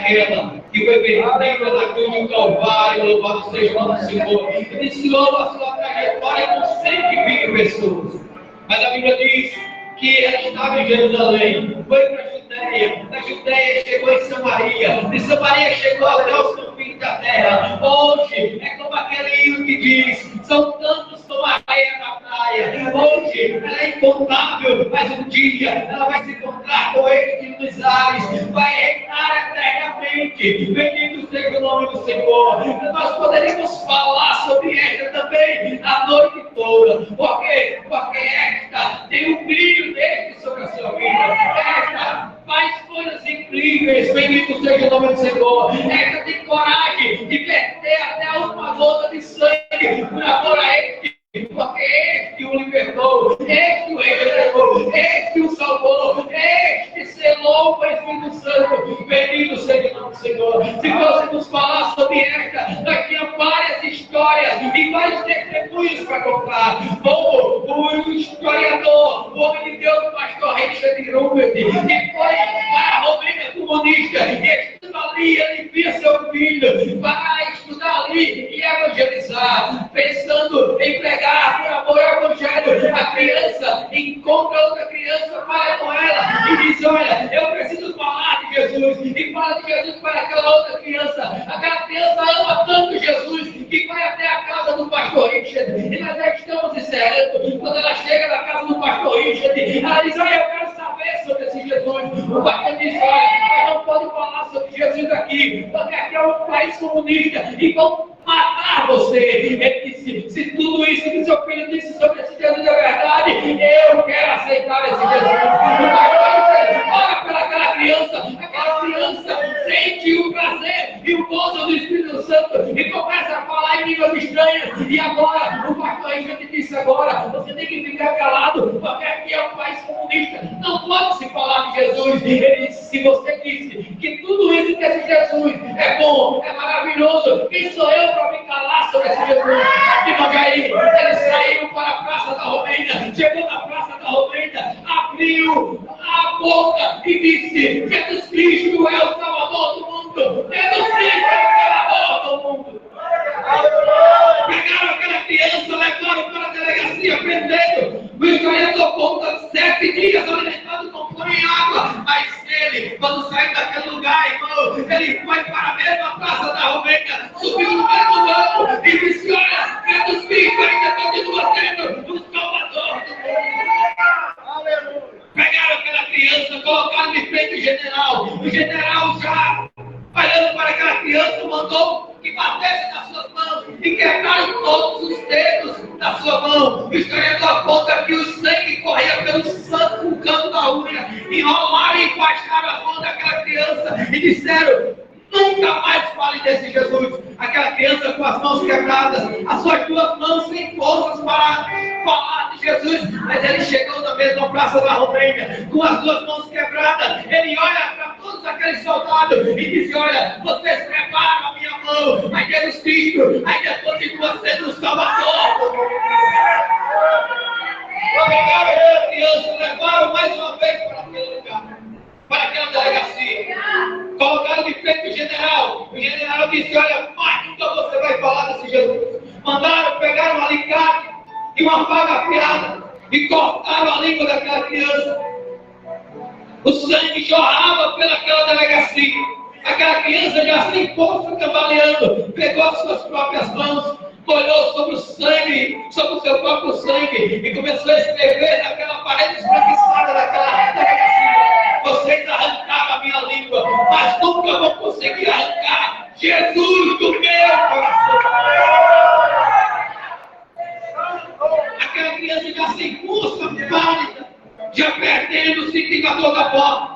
daquela que foi perdida na cruz do Calvário, louvado seja o nome do Senhor. Iniciou a sua trajetória com 120 pessoas. Mas a Bíblia diz que ela estava em Jerusalém, foi para a Judéia, da Judéia chegou em Samaria, de Samaria chegou até os confins da terra. Hoje é como aquele hino que diz: são tantos como a areia na praia. Hoje ela é incontável, mas um dia ela vai se encontrar com ele nos ares, vai reinar eternamente. Bendito seja o nome do Senhor. Nós poderíamos falar sobre esta também a noite toda. Por quê? Porque esta tem um brilho dele sobre a sua vida. Esta faz coisas incríveis. Bendito seja o nome do Senhor. Esta tem coragem de verter até a última gota de sangue por amor a ele. Porque este o libertou, este o regenerou, este o salvou, este selou com o Espírito Santo. Bendito seja o nome do Senhor. Se fôssemos falar sobre esta, daqui a várias histórias e vários testemunhos para contar. O historiador, o homem de Deus, o pastor Richard Rubert, que foi para a Romênia comunista, e estudou ali, ele via seu filho para estudar ali e evangelizar, pensando em pregar por amor ao Evangelho. A criança encontra outra criança, fala com ela e diz: olha, eu preciso falar de Jesus. E fala de Jesus para aquela outra criança. Aquela criança ama tanto Jesus que vai até a casa do pastor Richard. E nós já estamos encerrando. Quando ela chega na casa do pastor Richard, ela diz: olha, eu quero saber sobre esse Jesus. O pastor diz: olha, nós não podemos falar sobre Jesus aqui, porque aqui é um país comunista e vão matar você. Ele disse: se tudo isso que seu filho disse sobre esse Jesus é verdade, eu quero aceitar esse Jesus. O pastor olha para aquela criança sente o prazer e o gozo do Espírito Santo e começa a falar em línguas estranhas. E agora, o pastor Richard disse: agora, você tem que ficar calado, porque aqui é um país comunista, não pode se falar de Jesus. Ele disse: se você disse que tudo isso que esse Jesus é bom, é maravilhoso, quem sou eu para me calar sobre esse Jesus? E Magaí, eles saíram para a Praça da Romênia. Chegou na Praça da Romênia, abriu a boca e disse: Jesus Cristo é o Salvador do mundo. Jesus Cristo é o Salvador do mundo. Pegaram aquela criança, levaram para a delegacia, prendendo. O historiador conta 7 dias alimentado com pão e água. Mas ele, quando saiu daquele lugar, irmão, ele foi para a mesma Praça da Romênia, subiu no mesmo banco e disse: olha, Jesus Cristo ainda continua sendo o Salvador do mundo. Pegaram aquela criança, colocaram de frente o general. O general, já olhando para aquela criança, mandou que batesse nas suas mãos e quebraram todos os dedos da sua mão. O historiador conta que o sangue corria pelo canto da unha. Enrolaram e enfaixaram a mão daquela criança e disseram: nunca mais fale desse Jesus. Aquela criança com as mãos quebradas, as suas 2 mãos sem forças para falar de Jesus. Mas ele chegou na mesma Praça da Romênia, com as 2 mãos quebradas. Ele olha para todos aqueles soldados e diz: olha, vocês preparam a minha mão, mas Jesus Cristo ainda continua sendo o Salvador do mundo. Pegaram aquela criança, levaram mais uma vez para aquele lugar, para aquela delegacia. Colocaram de frente o general. O general disse: olha, mas nunca você vai falar desse Jesus. Mandaram, pegaram um alicate e uma faca afiada e cortaram a língua daquela criança. O sangue jorrava pelaquela delegacia. Aquela criança, já sem força, cambaleando, pegou as suas próprias mãos, olhou sobre o sangue, sobre o seu próprio sangue e começou a escrever naquela parede esbranquiçada daquela delegacia: vocês arrancaram a minha língua, mas nunca vão conseguir arrancar Jesus do meu coração. Aquela criança já sem força, pálida, já perdendo o significador da voz.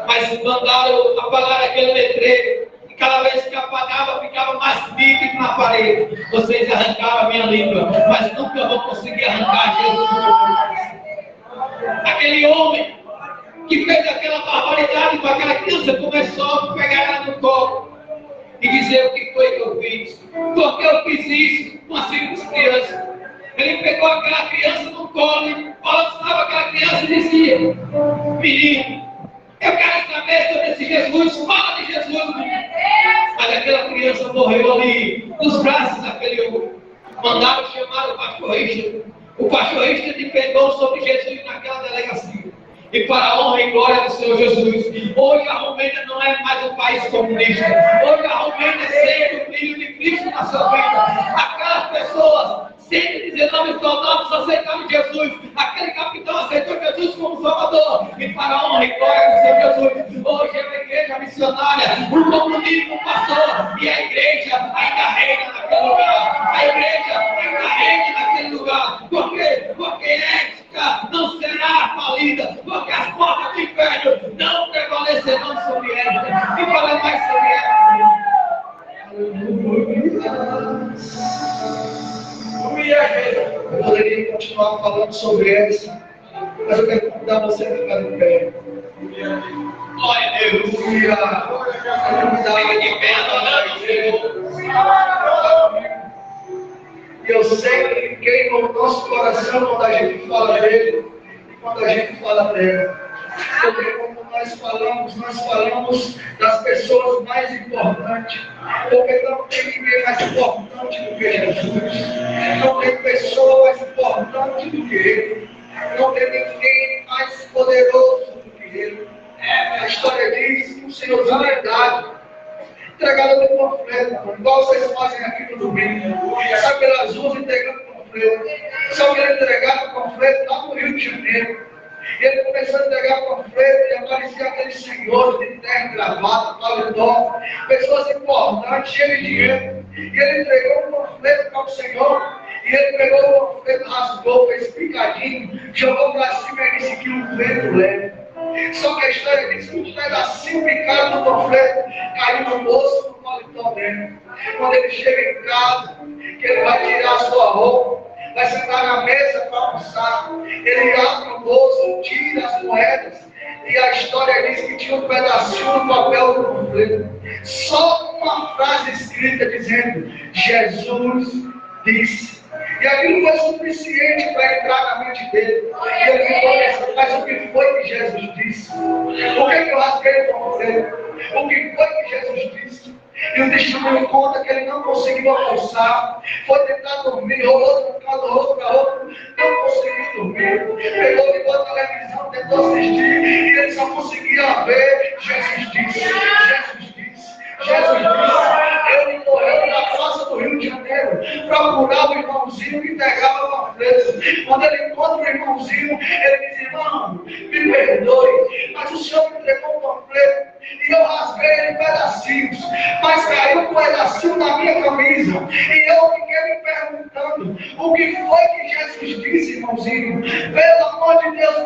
Mas mandaram apagar aquele letreiro, e cada vez que apagava ficava mais nítido na parede: vocês arrancaram a minha língua, mas nunca vão conseguir arrancar Jesus do meu coração. Aquele homem que fez aquela barbaridade com aquela criança começou a pegar ela no colo e dizer: o que foi que eu fiz? Por que eu fiz isso com uma simples criança? Ele pegou aquela criança no colo, balançava aquela criança e dizia: menino, Eu quero saber sobre esse Jesus, fala de Jesus. Mas aquela criança morreu ali, nos braços daquele homem. Mandaram chamar o pastor Richard. O pastor Richard pregou sobre Jesus naquela delegacia. E para a honra e glória do Senhor Jesus, hoje a Romênia não é mais um país comunista. Hoje a Romênia é ser o Filho de Cristo na sua vida. Aquelas pessoas, 119 soldados aceitaram Jesus. Aquele capitão aceitou Jesus como Salvador. E para a honra e glória do Senhor Jesus, hoje é uma igreja missionária. O comunismo passou e a igreja ainda reina naquele lugar. A igreja ainda reina naquele lugar. Por quê? Porque ética não será falida. Porque as portas do inferno não prevalecerão sobre ela. E fala mais sobre ela. Eu poderia continuar falando sobre essa, mas eu quero convidar você a ficar de pé. Glória a Deus. Fica de pé adorando o Senhor. E eu sei que queima o nosso coração quando a gente fala dele e quando a gente fala dele. Porque quando nós falamos das pessoas mais importantes. Porque não tem ninguém mais importante do que Jesus. Não tem pessoa mais importante do que Ele. Não tem ninguém mais poderoso do que Ele. A história diz que o Senhor dá a idade entregada no panfleto, igual vocês fazem aqui no domingo. Sai pelas ruas entregando o panfleto. Só que ele entregava o panfleto lá no Rio de Janeiro. E ele começou a entregar o panfleto e aparecia aqueles senhores de terno, gravata, paletó, pessoas importantes, cheias de dinheiro. E ele entregou o panfleto para o Senhor. E ele pegou o panfleto, rasgou, fez picadinho, jogou para cima e disse que o vento leva. Só que a história diz que um pedacinho picado do panfleto caiu no bolso do paletó dele. Quando ele chega em casa, que ele vai tirar a sua roupa, vai sentar na mesa para almoçar, ele abre o bolso, tira as moedas, e a história diz que tinha um pedacinho do papel do panfleto. Só uma frase escrita dizendo: Jesus disse. E aquilo foi suficiente para entrar na mente dele. E ele ficou: mas o que foi que Jesus disse? Por que eu rasguei o panfleto? O que foi que Jesus disse? E o testemunho conta que ele não conseguiu almoçar. Foi tentar dormir, rolou de um canto, rolou para outro, não conseguiu dormir. Pegou, ligou a televisão, tentou assistir, e ele só conseguia ver: Jesus disse, Jesus disse. Jesus disse. Ele correu na praça do Rio de Janeiro, procurar o irmãozinho que entregava o panfleto. Quando ele encontra o irmãozinho, ele diz: irmão, me perdoe, mas o senhor me entregou o panfleto e eu rasguei ele em pedacinhos, mas caiu um pedacinho na minha camisa. E eu fiquei me perguntando: o que foi que Jesus disse, irmãozinho? Pelo amor de Deus,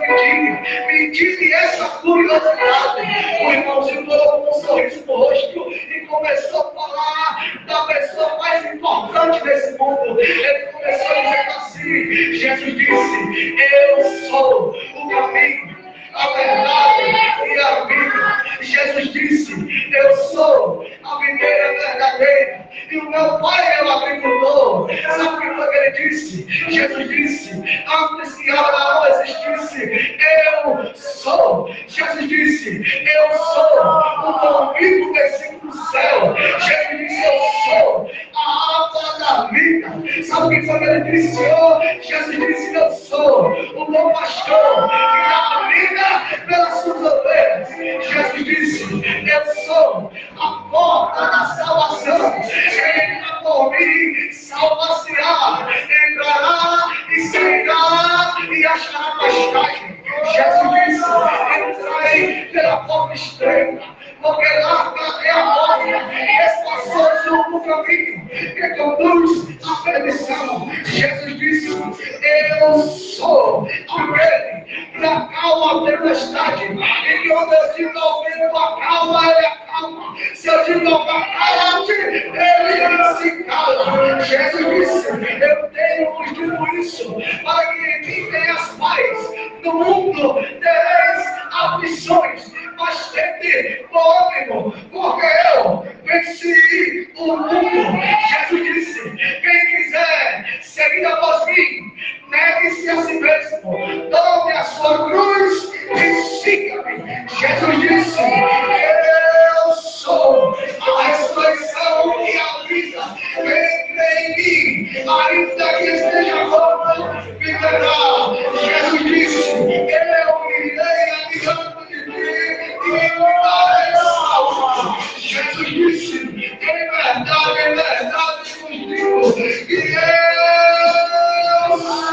me diga essa curiosidade. O irmãozinho colocou um sorriso no rosto e começou a falar da pessoa mais importante desse mundo. Ele começou a dizer assim: Jesus disse: eu sou o caminho, a verdade e a vida. Jesus disse: eu sou a videira verdadeira e o meu pai é o agricultor. Sabe o que foi que ele disse? Jesus disse: antes que Abraão existisse, eu sou. Jesus disse: eu sou o pão vivo descido do céu. Jesus disse: eu sou a água da vida. Sabe o que foi que ele disse? Jesus disse: eu sou o bom pastor que dá a vida pelas suas ovelhas. Jesus disse: eu sou a porta da salvação. Quem entra por mim salvar-se-á, entrará e sairá e achará pastagem. Jesus disse: entrai pela porta estreita, porque larga é a porta, espaçoso é o caminho que conduz à perdição. Jesus disse: eu sou aquele que acalma a tempestade. E quando eu digo ao vento acalma, ele acalma. Se eu digo ao mar cala-te, ele se cala. Jesus disse: eu tenho vos dito isso, para que em mim tenhas paz. No mundo tereis aflições, mas tende bom ânimo, porque eu venci o mundo. Jesus disse: quem quiser seguir após mim, negue-se a si mesmo, tome a sua cruz e siga-me. Jesus disse: ainda que esteja fora, viverá. Jesus disse: eu irei adiante de ti e darei salva. Jesus disse: em verdade vos digo, que eu sou.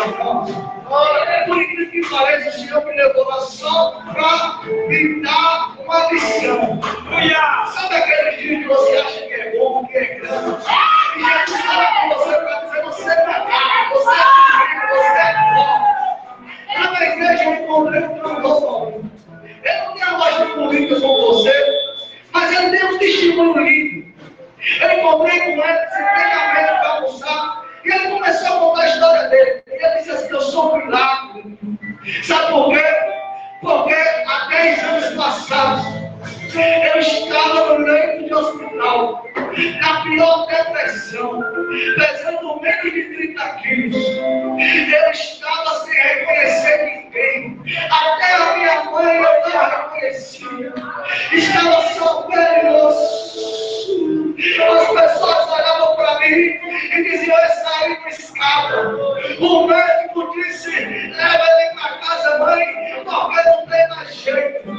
irmãos. Por incrível que pareça, o Senhor me levou lá só para me dar uma lição. Sabe aquele dia que você acha que é bom, que é grande? E Jesus fala com você para dizer: você não é nada, você é pequeno, você é bom. Lá na igreja eu encontrei um cantor. Ele não tem uma loja política com você, mas ele tem um testemunho lindo. Eu encontrei com ele, sentei na mesa para almoçar, e ele começou a contar a história dele. Ele disse assim: eu sou um milagre. Sabe por quê? Porque há 10 anos passados, eu estava no leito de hospital, na pior depressão, pesando menos de 30 quilos. Eu estava sem reconhecer ninguém. Até a minha mãe eu não reconhecia. Estava só pele e osso. As pessoas olhavam para mim e diziam: esse aí não escapa. O médico disse: leva ele para casa, mãe, porque não tem mais jeito.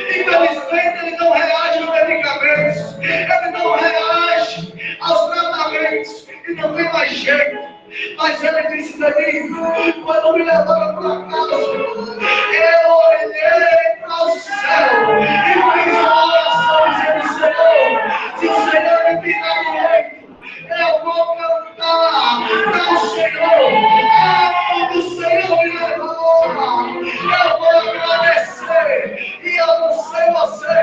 Infelizmente ele não reage aos medicamentos, ele não reage aos tratamentos e não tem mais jeito. Mas ele disse para mim, quando me levaram para casa, eu olhei para o céu e fiz uma oração dizendo: Senhor, se o Senhor me dá direito, eu vou cantar para o Senhor. Quando o Senhor me levou, eu vou agradecer. E eu não sei você,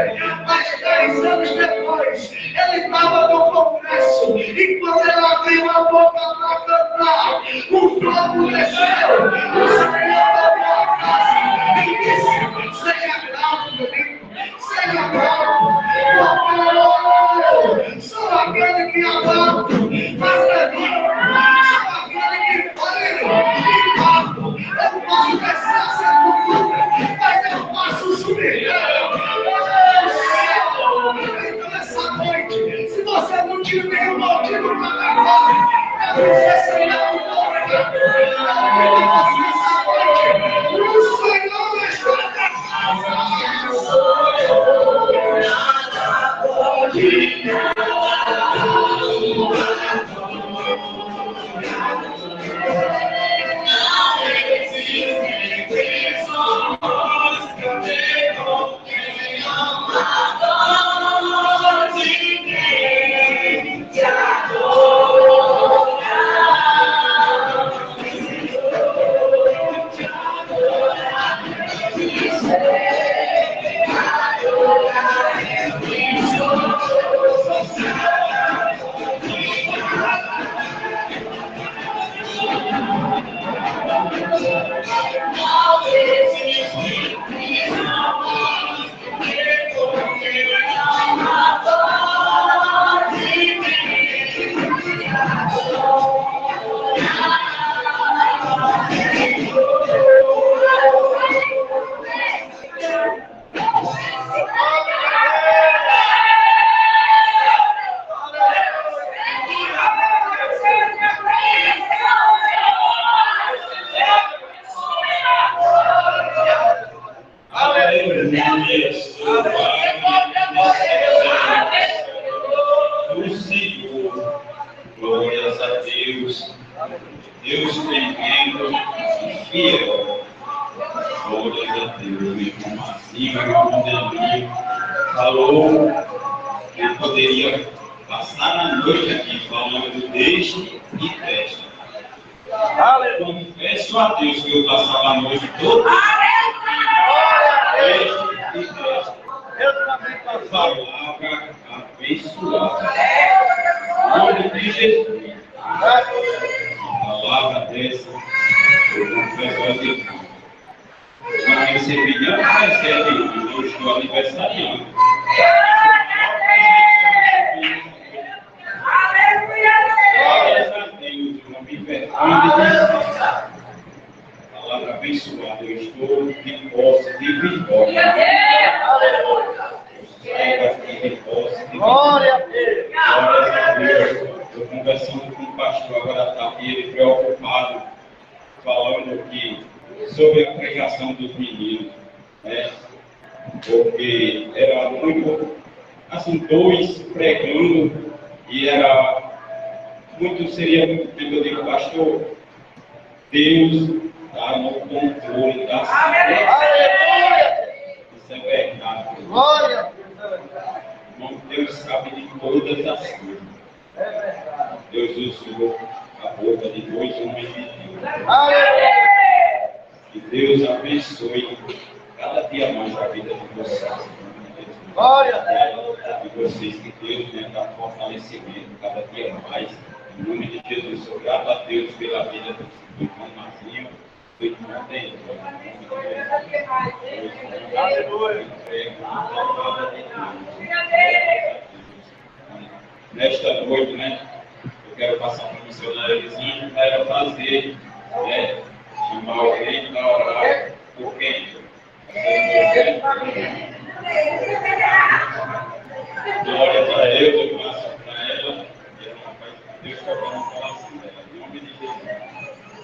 mas 10 anos depois, ele estava no congresso, e quando ele abriu a boca para cantar, o fogo desceu, o Senhor abriu a casa e disse: seja grato, meu amigo, seja grato, porque eu sou aquele que abato, mas levanta, sou aquele que fale e bato. Eu posso descer a sepultura, mas eu posso subir. Então essa noite, se você não tiver um motivo para levar, eu dizer: Senhor, o Senhor está na casa. do Senhor. Glórias a Deus. Deus tremendo e fiel. Glórias a Deus. O irmão Marcinho, o irmão Delinho falou que eu poderia passar a noite aqui falando deste e desta. Confesso a Deus que eu passava a noite toda deste e desta. Palavra abençoada. Em nome de Jesus. A palavra dessa, eu confesso a Deus. Não recebi nenhum presente, eu estou aniversariando. Glórias a Deus, eu não me pergunte. Palavra abençoada, eu estou de posse de vitória. Glória a Deus. Glórias a Deus. Eu conversando com o pastor agora à tarde, ele preocupado, falando aqui sobre a pregação dos meninos, né? Porque era muito, assim, dois pregando, e era muito, seria muito tempo. Eu digo: pastor, Deus está no controle da Aleluia! Isso é verdade. Glória! Irmão, Deus sabe de todas as coisas. É verdade. Deus usou a boca de 2 homens de Deus. Aleluia! Que Deus abençoe cada dia mais a vida de vocês. Glória! E vocês, que Deus venha dar fortalecimento cada dia mais. Em nome de Jesus, eu grato a Deus pela vida do irmão Marcinho, do irmão Dentro. Aleluia! Nesta noite, né? Eu quero passar para o missionário Elisinho para fazer, né? Chamar alguém para orar por quem? Glória para Deus, eu passo para ela. Deus toca no coração dela, em nome de Jesus.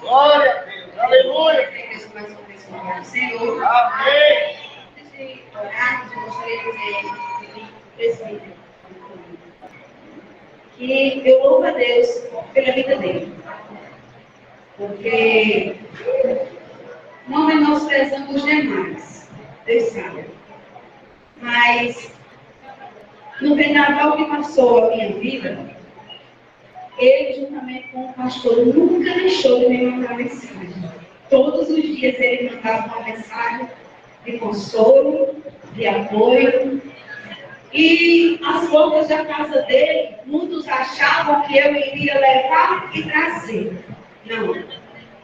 Glória a Deus! Aleluia! Mais uma vez com o Senhor. Amém! Antes de orarmos, eu gostaria de dizer presbítero que eu louvo a Deus pela vida dele. Porque não menosprezando os demais, Deus sabe. Mas no vendaval que passou a minha vida, ele, juntamente com o pastor, nunca deixou de me mandar mensagem. Todos os dias ele mandava uma mensagem de consolo, de apoio. E as portas da casa dele, muitos achavam que eu iria levar e trazer. Não.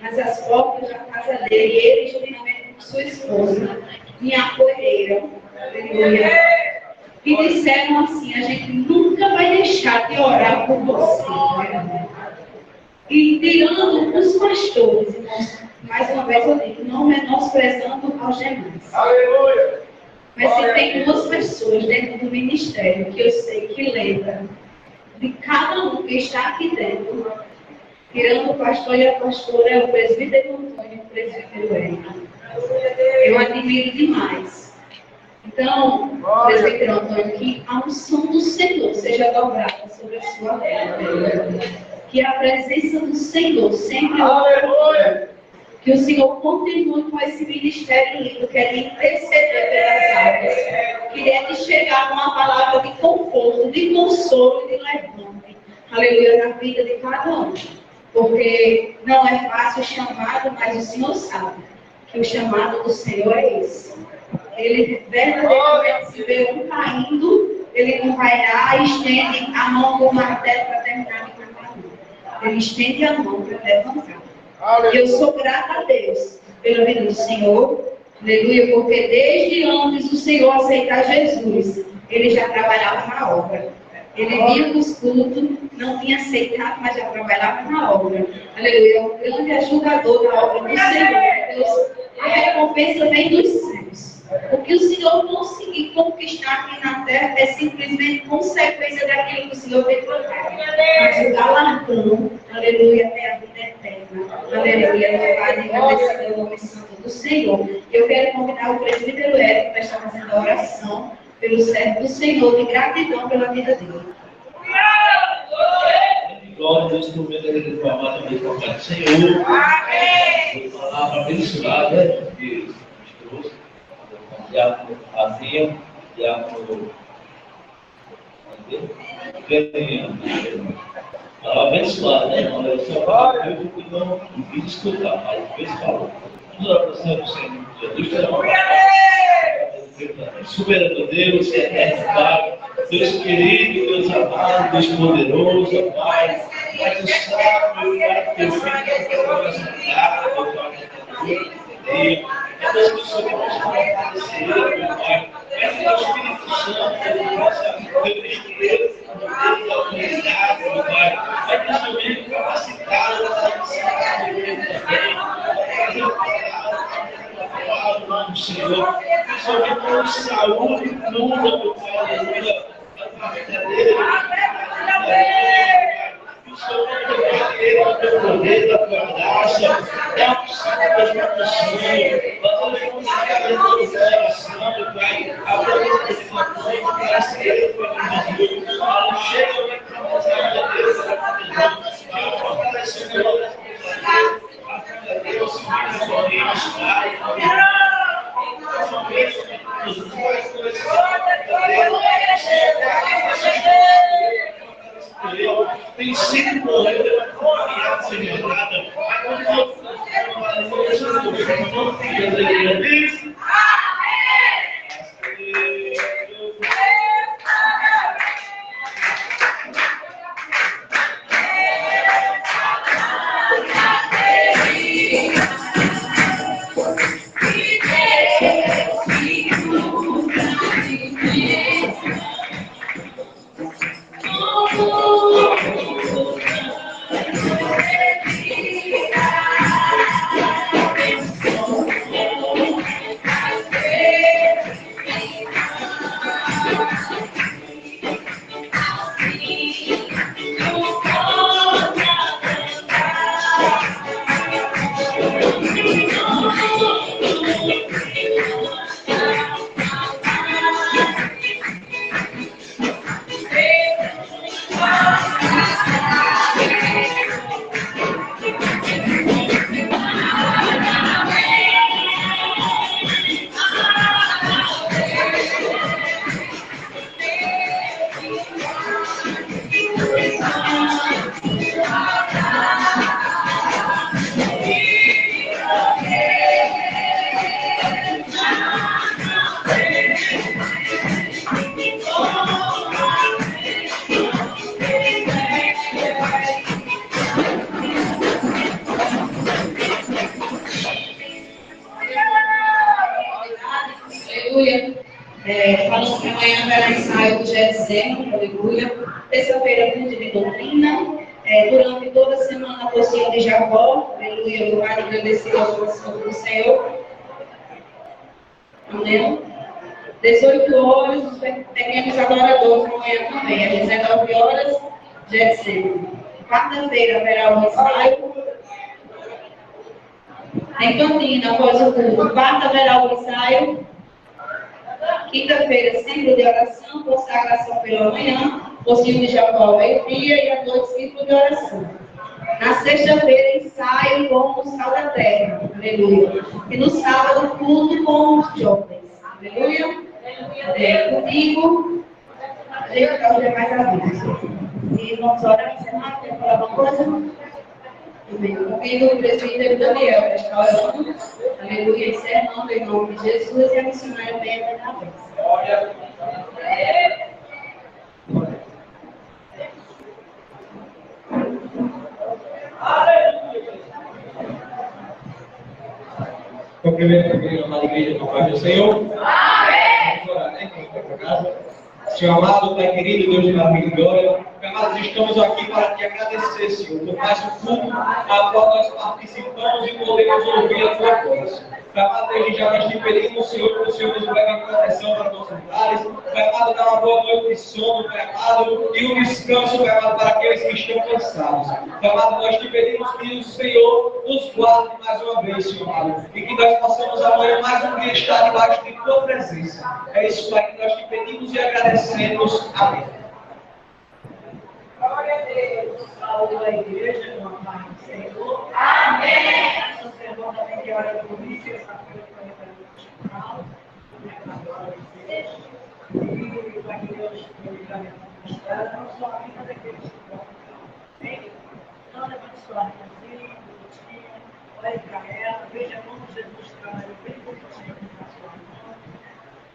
Mas as portas da casa dele, ele, juntamente com sua esposa, me acolheram. Aleluia. E disseram assim: a gente nunca vai deixar de orar por você. E tirando os pastores, irmãos, mais uma vez eu digo, não menosprezando aos demais. Aleluia! Mas se tem duas pessoas dentro do ministério que eu sei que lembram de cada um que está aqui dentro, tirando o pastor e a pastora, é o presbítero Antônio e o presbítero Érico. Eu admiro demais. Então, presbítero Antônio, que a unção do Senhor seja dobrada sobre a sua vida. Que a presença do Senhor sempre... Aleluia! Que o Senhor continue com esse ministério lindo, que é de interceder pelas almas, que é de chegar com uma palavra de conforto, de consolo e de levante. Aleluia, na vida de cada um. Porque não é fácil o chamado, mas o Senhor sabe que o chamado do Senhor é esse. Ele verdadeiramente se vê um caindo, ele não vai lá e estende a mão do martelo para terminar de matar. Ele estende a mão para levantar. E eu sou grata a Deus pela vida do Senhor, aleluia, porque desde antes do Senhor aceitar Jesus, ele já trabalhava na obra. Ele vinha dos cultos, não tinha aceitado, mas já trabalhava na obra. Aleluia, é um grande ajudador da obra do Senhor. Deus, a recompensa vem dos céus. O que o Senhor conseguir conquistar aqui na terra é simplesmente consequência daquilo que o Senhor fez para terra. Mas o galardão, aleluia, é a vida eterna. Aleluia, louvado e agradecido é o nome santo do Senhor. Eu quero convidar o presbítero Érico para estar fazendo a oração pelo servo do Senhor, de gratidão pela vida dele. Glória a Deus, por meio da reforma também com a paz do Senhor. Amém. Foi palavra abençoada que nos trouxe. Diácono Azinho, diácono palavra abençoada, né, irmão? Eu só falo, eu não quis escutar, mas Deus falou. Toda a oração do Senhor Jesus, que é uma superando Deus, eternidade, Deus querido, Deus amado, Deus poderoso, Pai, Pai do sábio, Pai teu filho, teu coração grato, teu Pai, é Deus que o Senhor possa fortalecer, meu Pai, é Deus Espírito Santo, que possa ter destreza, ter autoridade, meu Pai, é Deus também capacitado, capacidade, o nome do Senhor, que só vem com saúde e tudo, meu Pai, aleluia, a vida dele, que o Senhor vem com teu poder, da tua graça, dá um salve das nossas sonhos, nós vamos ficar dentro do coração, meu Pai, a boca desse coração, que a ser foi de Jesus, ela chega para nós, a Deus, que fortaleceu a Deus, sorrimos, Pai. Tem sido morrendo, criado, seja nada. Falamos que amanhã haverá ensaio do GSM, aleluia. Terça-feira, culto de doutrina. Durante toda a semana, a poção de Jacó, aleluia. Louvado e agradecido ao coração do Senhor. Amém. 18 horas, os pequenos adoradores amanhã também. Às 19 horas, GSM. Quarta-feira haverá um ensaio. Em Cantina, após o culto. Quarta haverá o ensaio. Quinta-feira, ciclo de oração, consagração pela manhã, pocinho de Jacó ao meio-dia e à noite, ciclo de oração. Na sexta-feira, ensaio com o Sal da Terra, aleluia. E no sábado, culto com os jovens, aleluia. Comigo, a gente está hoje mais adulto. E vamos orar, encerrar, quer falar alguma coisa? Comigo, o presbítero Daniel, está orando, aleluia, encerrando em nome de Jesus e a missionária bem a primeira vez. Cumprimento a igreja, amada igreja do Pai do Senhor. Amém. Vamos orar, né? Vamos para casa. Senhor amado, Pai querido, Deus de maravilha e glória, amados, estamos aqui para te agradecer, Senhor, por mais um culto a qual nós participamos e podemos ouvir a tua voz. Amado, desde já nós te pedimos, Senhor, que o Senhor nos leve em proteção para nossos lares. Pai amado, dá uma boa noite de sono, Pai amado, e um descanso, Pai amado, para aqueles que estão cansados. Pai amado, nós te pedimos que o Senhor nos guarde mais uma vez, Senhor amado, e que nós possamos amanhã mais um dia estar debaixo de tua presença. É isso, Pai, que nós te pedimos e agradecemos. Amém. Glória a Deus. Saúde da igreja, com a paz do Senhor. Amém. Essa semana também que hora por isso, essa coisa foi para o hospital. E para que Deus me mostrado, não só a vida daqueles que vão. Então, abençoar a minha filha, olhe para ela, veja como Jesus trabalhou bem bonitinho na sua mão.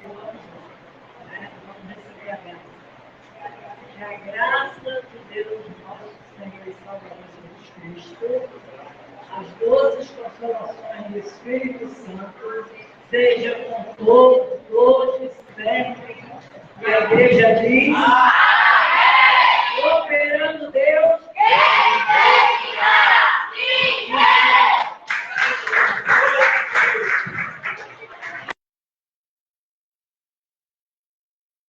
Eu amo, né? Vamos receber a bênção. Que a graça de Deus, nosso Senhor e Salvador Jesus Cristo, as doces consolações do Espírito Santo, seja com todos, hoje e sempre. E a igreja diz: